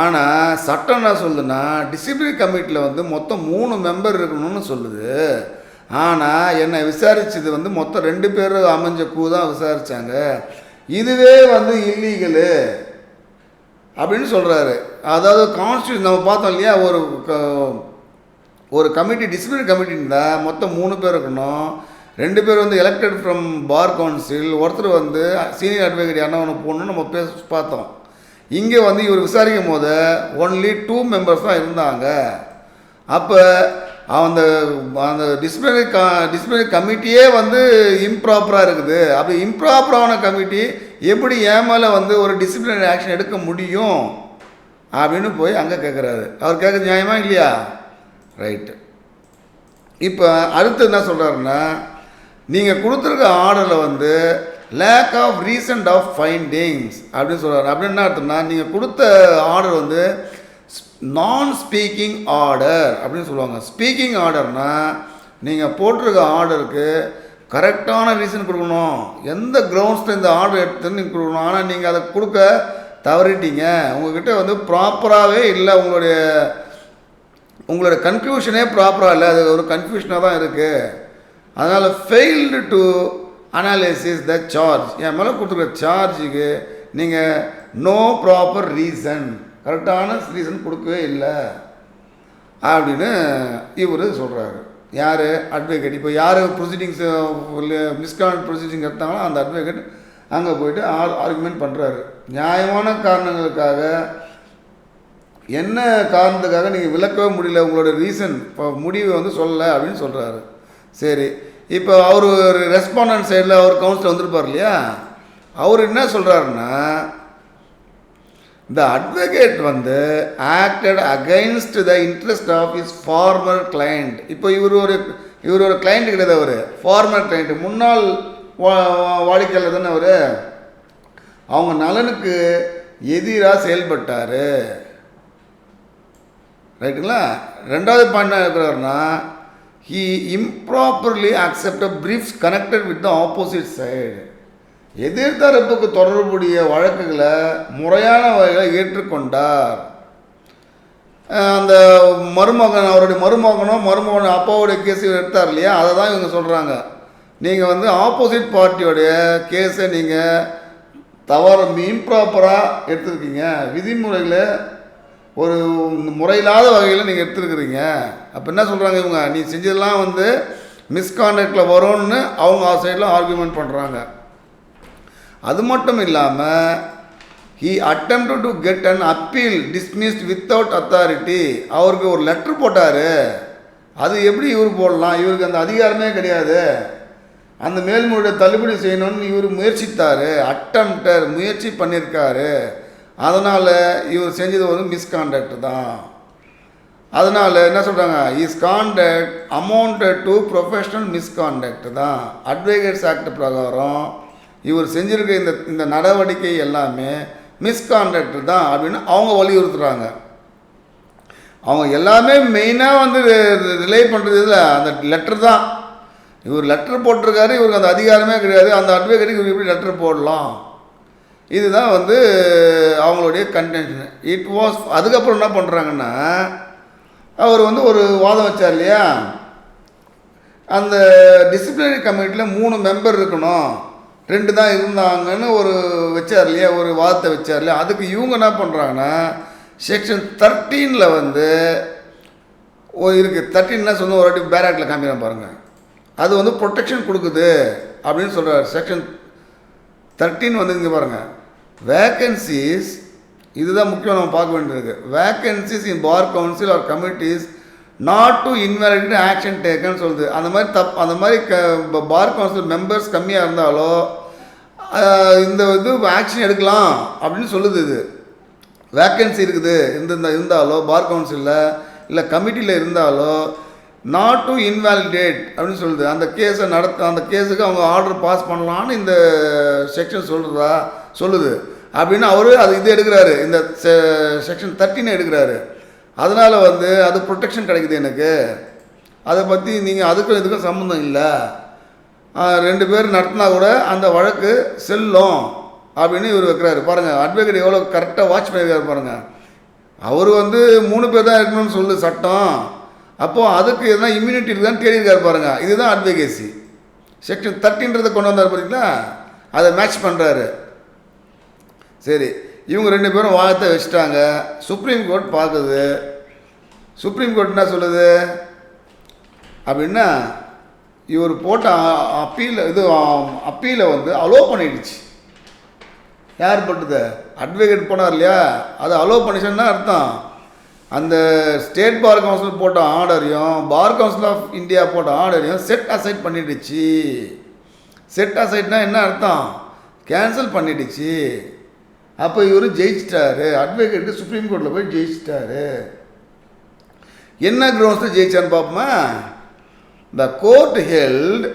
ஆனால் சட்டம் என்ன சொல்லுதுன்னா டிசிப்ளினரி கமிட்டியில் வந்து மொத்தம் 3 மெம்பர் இருக்கணும்னு சொல்லுது. ஆனால் என்னை விசாரித்தது வந்து மொத்தம் 2 பேர் அமைஞ்ச குழு தான் விசாரித்தாங்க, இதுவே வந்து இல்லீகலு அப்படின்னு சொல்கிறாரு. அதாவது கான்ஸ்டியூஷன் நம்ம பார்த்தோம் இல்லையா, ஒரு கமிட்டி டிசிப்ளினரி கமிட்டி இருந்தால் மொத்தம் 3 பேர் இருக்கணும். 2 பேர் வந்து எலெக்டட் ஃப்ரம் பார் கவுன்சில், ஒருத்தர் வந்து சீனியர் அட்வொகேட் யாரா ஒன்று போடணும்னு நம்ம பார்த்தோம். இங்கே வந்து இவர் விசாரிக்கும் போது ஒன்லி 2 மெம்பர்ஸ் தான் இருந்தாங்க. அப்போ அந்த டிசிப்ளினரி கமிட்டியே வந்து இம்ப்ராப்பராக இருக்குது. அப்படி இம்ப்ராப்பரான கமிட்டி எப்படி ஏன் மேலே வந்து ஒரு டிசிப்ளினரி ஆக்ஷன் எடுக்க முடியும் அப்படின்னு போய் அங்கே கேட்குறாரு. அவர் கேட்க நியாயமா இல்லையா? ரைட்டு. இப்போ அடுத்து என்ன சொல்கிறாருன்னா, நீங்கள் கொடுத்துருக்க ஆர்டரில் வந்து lack of reasoned of findings அப்படின்னு சொல்கிறார். அப்படின்னு என்ன அர்த்தம்னா, நீங்கள் கொடுத்த ஆர்டர் வந்து நான் ஸ்பீக்கிங் ஆர்டர் அப்படின்னு சொல்லுவாங்க. ஸ்பீக்கிங் ஆர்டர்னால் நீங்கள் போட்டிருக்க ஆர்டருக்கு கரெக்டான ரீசன் கொடுக்கணும், எந்த கிரவுண்ட்ஸில் இந்த ஆர்டர் எடுத்துன்னு நீங்கள் கொடுக்கணும். ஆனால் நீங்கள் அதை கொடுக்க தவறிட்டீங்க, உங்கள்கிட்ட வந்து ப்ராப்பராகவே இல்லை, உங்களோட கன்க்ளூஷனே ப்ராப்பராக இல்லை, அது ஒரு கன்ஃபியூஷனாக தான் இருக்குது. அதனால் failed to analysis the charge, என் மேலே கொடுத்துருக்க சார்ஜுக்கு நீங்கள் நோ ப்ராப்பர் ரீசன், கரெக்டான ரீசன் கொடுக்கவே இல்லை. அப்படின்னு இவர் சொல்கிறாரு. யார்? அட்வொகேட். இப்போ யார் ப்ரொசீடிங்ஸ் மிஸ்கான்டக்ட் ப்ரொசீடிங் எடுத்தாங்களோ அந்த அட்வொகேட் அங்கே போயிட்டு ஆர்குமெண்ட் பண்ணுறாரு. நியாயமான காரணங்களுக்காக, என்ன காரணத்துக்காக நீங்கள் விளக்கவே முடியல, உங்களோட ரீசன் இப்போ முடிவை வந்து சொல்லலை அப்படின்னு சொல்கிறாரு. சரி, இப்போ அவர் ஒரு ரெஸ்பாண்டன்ட் சைடில் அவர் கவுன்சில் வந்திருப்பார் இல்லையா, அவர் என்ன சொல்கிறாருன்னா, the advocate வந்து acted against the interest of his former client. இப்போ இவர் ஒரு கிளைண்ட் கிடையாது, அவர் ஃபார்மர் கிளைண்ட், முன்னாள் வாடிக்கையாளர் தானே அவர். அவங்க நலனுக்கு எதிராக செயல்பட்டார். ரைட்டுங்களா? ரெண்டாவது பாயிண்ட் என்ன இருக்கிறாருன்னா, he improperly accepted briefs connected with the opposite side. எதிர்த்தரப்புக்கு தொடர்புடைய வழக்குகளை முறையான வகையில் ஏற்றுக்கொண்டார். அந்த மருமகன், அவருடைய மருமகன் அப்பாவுடைய கேஸ் எடுத்தார் இல்லையா, அதை தான் இவங்க சொல்கிறாங்க. நீங்கள் வந்து ஆப்போசிட் பார்ட்டியோடைய கேஸை நீங்கள் தவறு இம்ப்ராப்பராக எடுத்துருக்கீங்க, விதிமுறைகளை ஒரு முறையில்லாத வகையில் நீங்கள் எடுத்துருக்குறீங்க. அப்போ என்ன சொல்கிறாங்க இவங்க, நீ செஞ்சதெல்லாம் வந்து மிஸ்கான்டக்டில் வரும்னு அவங்க சைடில் ஆர்கியூமெண்ட் பண்ணுறாங்க. அது மட்டும் இல்லாமல் he attempted to get an appeal dismissed without authority. அவருக்கு ஒரு லெட்ரு போட்டார். அது எப்படி இவர் போடலாம்? இவருக்கு அந்த அதிகாரமே கிடையாது. அந்த மேல்முறையை தள்ளுபடி செய்யணும்னு இவர் முயற்சித்தார். அட்டம்ப்டர் முயற்சி பண்ணியிருக்காரு. அதனால் இவர் செஞ்சது வந்து மிஸ்கான்டக்ட் தான். அதனால் என்ன சொல்கிறாங்க, is contact amounted to professional misconduct தான். அட்வொகேட்ஸ் ஆக்ட் பிரகாரம் இவர் செஞ்சுருக்க இந்த நடவடிக்கை எல்லாமே மிஸ்கான்டக்ட் தான் அப்படின்னு அவங்க வலியுறுத்துகிறாங்க. அவங்க எல்லாமே மெயினாக வந்து ரிலே பண்ணுறது இல்லை, அந்த லெட்டர் தான். இவர் லெட்டர் போட்டிருக்காரு, இவருக்கு அந்த அதிகாரமே கிடையாது. அந்த அட்வொகேட்டுக்கு இவர் எப்படி லெட்டர் போடலாம்? இதுதான் வந்து அவங்களுடைய கண்டென்ஷன். It was. அதுக்கப்புறம் என்ன பண்ணுறாங்கன்னா, அவர் வந்து ஒரு வாதம் வச்சார் இல்லையா, அந்த டிசிப்ளினரி கமிட்டியில் 3 மெம்பர் இருக்கணும், 2 தான் இருந்தாங்கன்னு ஒரு வச்சார் இல்லையா, ஒரு வாதத்தை வச்சார் இல்லையா. அதுக்கு இவங்க என்ன பண்ணுறாங்கன்னா, செக்ஷன் 13 வந்து இருக்குது. 13 சொன்ன ஒரு வாட்டி பேராக்டில் காமிக்கிறேன் பாருங்கள். அது வந்து ப்ரொடெக்ஷன் கொடுக்குது அப்படின்னு சொல்கிறார். செக்ஷன் 13 வந்து இங்கே பாருங்கள், வேக்கன்சிஸ், இதுதான் முக்கியம் நம்ம பார்க்க வேண்டியிருக்கு. Vacancies in bar council or committees not to invalidate action டேக்கன்னு சொல்லுது. அந்த மாதிரி பார் கவுன்சில் மெம்பர்ஸ் கம்மியாக இருந்தாலோ இந்த இது ஆக்ஷன் எடுக்கலாம் அப்படின்னு சொல்லுது. இது வேக்கன்சி இருக்குது இருந்தாலோ பார் கவுன்சிலில் இல்லை கமிட்டியில் இருந்தாலோ நாட் டு இன்வாலிடேட் அப்படின்னு சொல்லுது. அந்த கேஸை அந்த கேஸுக்கு அவங்க ஆர்டர் பாஸ் பண்ணலான்னு இந்த செக்ஷன் சொல்லுது அப்படின்னு அவர் இது எடுக்கிறாரு. இந்த செக்ஷன் 13 எடுக்கிறாரு. அதனால் வந்து அது ப்ரொடெக்ஷன் கிடைக்குது எனக்கு. அதை பற்றி நீங்கள் அதுக்கும் இதுக்கும் சம்மந்தம் இல்லை, 2 பேர் நடத்தினா கூட அந்த வழக்கு செல்லும் அப்படின்னு இவர் வைக்கிறாரு. பாருங்கள், அட்வொகேட் எவ்வளோ கரெக்டாக வாட்ச் பண்ணியிருக்காரு பாருங்கள். அவர் வந்து 3 பேர் தான் இருக்கணும்னு சொல்லுது சட்டம். அப்போது அதுக்கு எதனா இம்யூனிட்டி இருக்குதான்னு தேடியிருக்காரு பாருங்கள். இதுதான் அட்வொகேசி. செக்ஷன் 13 கொண்டு வந்தார் பார்த்தீங்களா, அதை மேட்ச் பண்ணுறாரு. சரி, இவங்க 2 பேரும் வாதத்தை வச்சுட்டாங்க. சுப்ரீம் கோர்ட் பார்க்குது. சுப்ரீம் கோர்ட் என்ன சொல்லுது அப்படின்னா, இவர் போட்ட அப்பீலை வந்து அலோவ் பண்ணிடுச்சு. யார் போட்டது? அட்வொகேட் போனார் இல்லையா, அதை அலோவ் பண்ணிச்சுன்னா அர்த்தம் அந்த ஸ்டேட் பார் கவுன்சில் போட்ட ஆர்டரையும் பார் கவுன்சில் ஆஃப் இந்தியா போட்ட ஆர்டரையும் செட் அசைட் பண்ணிடுச்சு. செட் அசைட்னா என்ன அர்த்தம்? கேன்சல் பண்ணிடுச்சு. அப்போ இவர் ஜெயிச்சிட்டாரு. அட்வொகேட்டு சுப்ரீம் கோர்ட்டில் போய் ஜெயிச்சிட்டாரு. என்ன கிரவுண்ட்ஸில் ஜெயிச்சான்னு பார்ப்போமா? The court held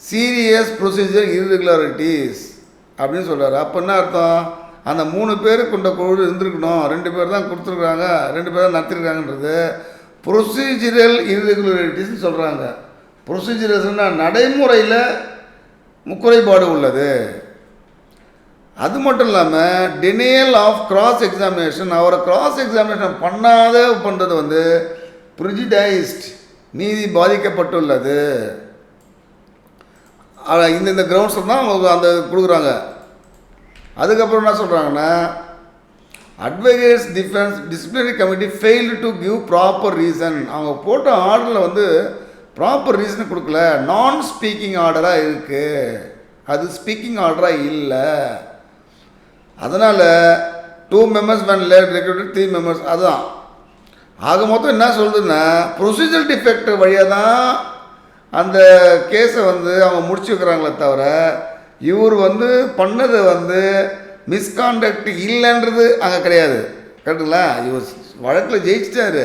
serious procedure irregularities அப்படின்னு சொல்கிறாரு. அப்போ என்ன அர்த்தம்? அந்த 3 பேர் கொண்ட குழு இருந்திருக்கணும், 2 பேர் தான் கொடுத்துருக்குறாங்க, 2 பேர் தான் நடத்திருக்காங்கன்றது ப்ரொசீஜரல் இர்ரெகுலாரிட்டிஸ்ன்னு சொல்கிறாங்க. ப்ரொசீஜரல்ஸ்னால் நடைமுறையில் குறைபாடு உள்ளது. அது மட்டும் இல்லாமல் டினியல் ஆஃப் கிராஸ் எக்ஸாமினேஷன், அவரை கிராஸ் எக்ஸாமினேஷன் பண்ணுறது வந்து ப்ரிஜுடைஸ்ட், நீதி பாதிக்கப்பட்டுள்ளது. இந்த கிரவுண்ட்ஸில் தான் அவங்க அந்த கொடுக்குறாங்க. அதுக்கப்புறம் என்ன சொல்கிறாங்கன்னா, advocates defence disciplinary committee failed to give proper reason. அவங்க போட்ட ஆர்டரில் வந்து ப்ராப்பர் ரீசன் கொடுக்கல, நான் ஸ்பீக்கிங் ஆர்டராக இருக்குது, அது ஸ்பீக்கிங் ஆர்டராக இல்லை. அதனால் 2 members when led recruited 3 members. அதுதான் ஆக மொத்தம் என்ன சொல்லுதுன்னா, ப்ரொசீஜர் டிஃபெக்ட் வழியாக தான் அந்த கேஸை வந்து அவங்க முடிச்சு வைக்கிறாங்களே தவிர, இவர் வந்து பண்ணது வந்து மிஸ்கான்டக்ட் இல்லைன்றது அங்கே கிடையாது. கரெக்டுங்களா? இவர் வழக்கில் ஜெயிச்சிட்டாரு.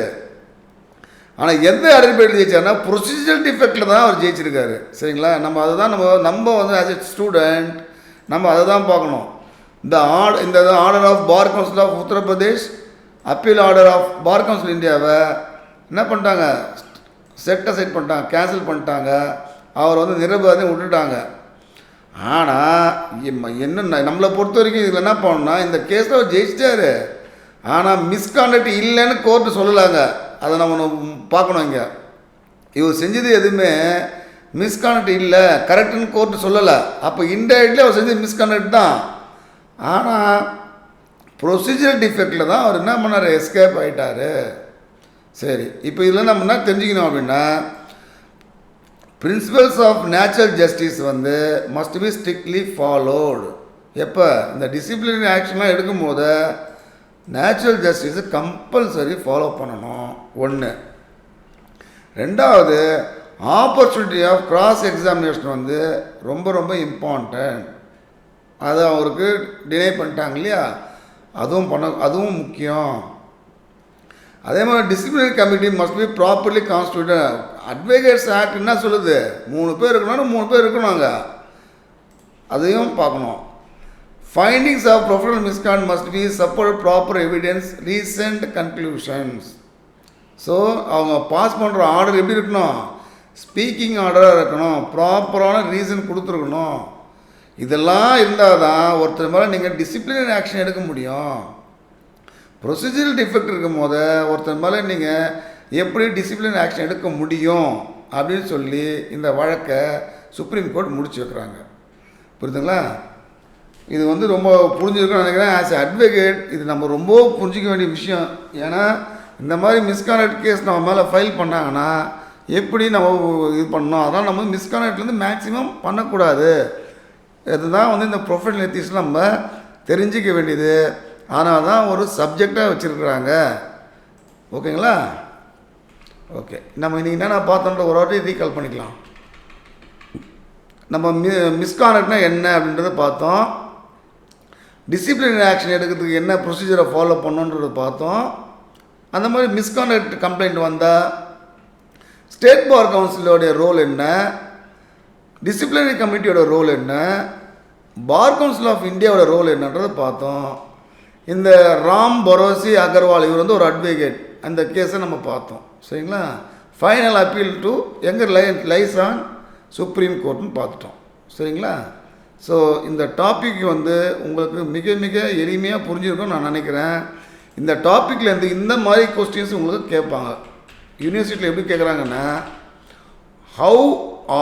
ஆனால் எந்த அடிப்படையில் ஜெயிச்சார்னா ப்ரொசீஜர் டிஃபெக்டில் தான் அவர் ஜெயிச்சிருக்காரு. சரிங்களா? நம்ம அதை தான் நம்ம வந்து ஆஸ் எ ஸ்டூடெண்ட் நம்ம அதை தான் பார்க்கணும். இந்த order of bar council of Uttar Pradesh, appeal order of bar council இந்தியாவை என்ன பண்ணிட்டாங்க, செட் பண்ணிட்டாங்க, கேன்சல் பண்ணிட்டாங்க. அவர் வந்து நிரபராதியம் விட்டுட்டாங்க. ஆனால் என்ன நம்மளை பொறுத்த வரைக்கும் இதில் என்ன பண்ணணும்னா, இந்த கேஸில் அவர் ஜெயிச்சிட்டாரு, ஆனால் மிஸ்கான்டக்ட் இல்லைன்னு கோர்ட்டு சொல்லலாங்க. அதை நம்ம பார்க்கணும். இங்கே இவர் செஞ்சது எதுவுமே மிஸ்கான்டக்ட் இல்லை, கரெக்டுன்னு கோர்ட்டு சொல்லலை. அப்போ இன்டைரக்ட்லி அவர் செஞ்சது மிஸ்கான்டக்ட் தான். ஆனால் ப்ரொசீஜர் டிஃபெக்டில் தான் அவர் என்ன பண்ணார், எஸ்கேப் ஆகிட்டார். சரி, இப்போ இதில் நம்ம என்ன தெரிஞ்சுக்கணும் அப்படின்னா, பிரின்சிபல்ஸ் ஆஃப் நேச்சுரல் ஜஸ்டிஸ் வந்து மஸ்ட் பி ஸ்ட்ரிக்ட்லி ஃபாலோடு. எப்போ இந்த டிசிப்ளினரி ஆக்ஷன்லாம் எடுக்கும்போது நேச்சுரல் ஜஸ்டிஸை கம்பல்சரி ஃபாலோ பண்ணணும். ஒன்று. ரெண்டாவது, ஆப்பர்ச்சுனிட்டி ஆஃப் கிராஸ் எக்ஸாமினேஷன் வந்து ரொம்ப ரொம்ப இம்பார்ட்டன்ட். அதை அவருக்கு டினை பண்ணிட்டாங்க இல்லையா, அதுவும் முக்கியம். அதே மாதிரி disciplinary committee must be properly constituted. Advocates act என்ன சொல்லுது, 3 பேர் இருக்கணும், 3 பேர் இருக்கணுங்க, அதையும் பார்க்கணும். Findings of professional misconduct must be support proper evidence reasoned conclusions. So அவங்க பாஸ் பண்ணுற ஆர்டர் எப்படி இருக்கணும், ஸ்பீக்கிங் ஆர்டராக இருக்கணும், ப்ராப்பரான ரீசன் கொடுத்துருக்கணும். இதெல்லாம் இருந்தால் தான் ஒருத்தர் மேலே நீங்கள் டிசிப்ளினரி ஆக்ஷன் எடுக்க முடியும். ப்ரொசீஜரல் டிஃபெக்ட் இருக்கும் போது ஒருத்தர் மேலே நீங்கள் எப்படி டிசிப்ளினரி ஆக்ஷன் எடுக்க முடியும் அப்படின்னு சொல்லி இந்த வழக்கை சுப்ரீம் கோர்ட் முடிச்சு வைக்கிறாங்க. புரியுதுங்களா? இது வந்து ரொம்ப புரிஞ்சுருக்குன்னு நினைக்கிறேன். ஆஸ் எ அட்வொகேட் இது நம்ம ரொம்ப புரிஞ்சிக்க வேண்டிய விஷயம். ஏன்னா இந்த மாதிரி மிஸ்கான்டக்ட் கேஸ் நம்ம மேலே ஃபைல் பண்ணாங்கன்னா எப்படி நம்ம இது பண்ணணும், அதான் நம்ம மிஸ்கான்டக்ட்லேருந்து மேக்ஸிமம் பண்ணக்கூடாது. இதுதான் வந்து இந்த ப்ரொஃபஷனல் எத்திக்ஸ் நம்ம தெரிஞ்சிக்க வேண்டியது. ஆனால் தான் ஒரு சப்ஜெக்டாக வச்சுருக்குறாங்க. ஓகேங்களா? ஓகே, நம்ம இன்றைக்கி என்னென்ன பார்த்தோன்ற ஒரு வாட்டி ரீகால் பண்ணிக்கலாம். நம்ம மிஸ்கான்டக்ட்னா என்ன அப்படின்றத பார்த்தோம். டிசிப்ளினரி ஆக்ஷன் எடுக்கிறதுக்கு என்ன ப்ரொசீஜரை ஃபாலோ பண்ணணுன்றதை பார்த்தோம். அந்த மாதிரி மிஸ்கான்டக்ட் கம்ப்ளைண்ட் வந்தால் ஸ்டேட் பார் கவுன்சிலோடைய ரோல் என்ன, டிசிப்ளினரி கமிட்டியோட ரோல் என்ன, பார் கவுன்சில் ஆஃப் இந்தியாவோட ரோல் என்னன்றதை பார்த்தோம். இந்த ராம் பரோசி அகர்வால் இவர் வந்து ஒரு அட்வொகேட், அந்த கேஸை நம்ம பார்த்தோம். சரிங்களா? ஃபைனல் அப்பீல் டு எங்கே லைஸ் ஆன் சுப்ரீம் கோர்ட்னு பார்த்துட்டோம். சரிங்களா? ஸோ இந்த டாபிக் வந்து உங்களுக்கு மிக மிக எளிமையாக புரிஞ்சிருக்கும்னு நான் நினைக்கிறேன். இந்த டாப்பிக்லேருந்து இந்த மாதிரி கொஸ்டின்ஸ் உங்களுக்கு கேட்பாங்க. யூனிவர்சிட்டியில் எப்படி கேட்குறாங்கன்னா, how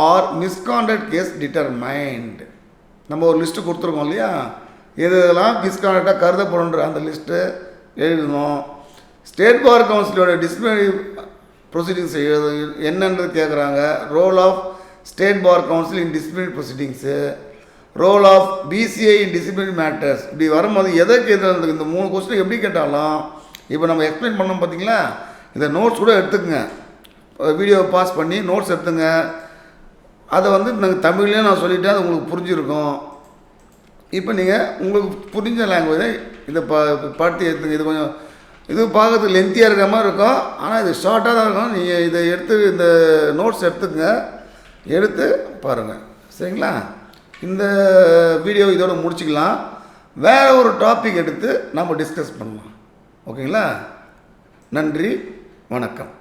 are misconduct case determined. நம்ம ஒரு லிஸ்ட்டு கொடுத்துருக்கோம் இல்லையா, இதெல்லாம் மிஸ்கான்டக்டாக கருதப்படுன்ற அந்த லிஸ்ட்டு எழுதணும். ஸ்டேட் பார் கவுன்சிலோட டிசிப்ளினரி ப்ரொசீடிங்ஸ் என்னன்றது கேட்குறாங்க. Role of state bar council in disciplinary proceedings, role of BCI in disciplinary matters. இப்படி வரும்போது எதை கேட்குறது, இந்த 3 கொஸ்டின் எப்படி கேட்டாலும் இப்போ நம்ம எக்ஸ்பிளைன் பண்ணோம் பார்த்தீங்களா, இந்த நோட்ஸ் கூட எடுத்துக்கங்க, வீடியோவை பாஸ் பண்ணி நோட்ஸ் எடுத்துங்க. அதை வந்து நாங்கள் தமிழ்லேயே நான் சொல்லிவிட்டேன், அது உங்களுக்கு புரிஞ்சிருக்கும். இப்போ நீங்கள் உங்களுக்கு புரிஞ்ச லாங்குவேஜை இதை படுத்தி எடுத்துங்க. இது கொஞ்சம் இது பார்க்கறதுக்கு லென்த்தியாக இருக்கிற மாதிரி இருக்கும், ஆனால் இது ஷார்ட்டாக தான் இருக்கும். நீங்கள் இதை எடுத்து இந்த நோட்ஸ் எடுத்துக்கங்க, எடுத்து பாருங்கள். சரிங்களா? இந்த வீடியோ இதோட முடிச்சுக்கலாம். வேறு ஒரு டாபிக் எடுத்து நம்ம டிஸ்கஸ் பண்ணலாம். ஓகேங்களா? நன்றி, வணக்கம்.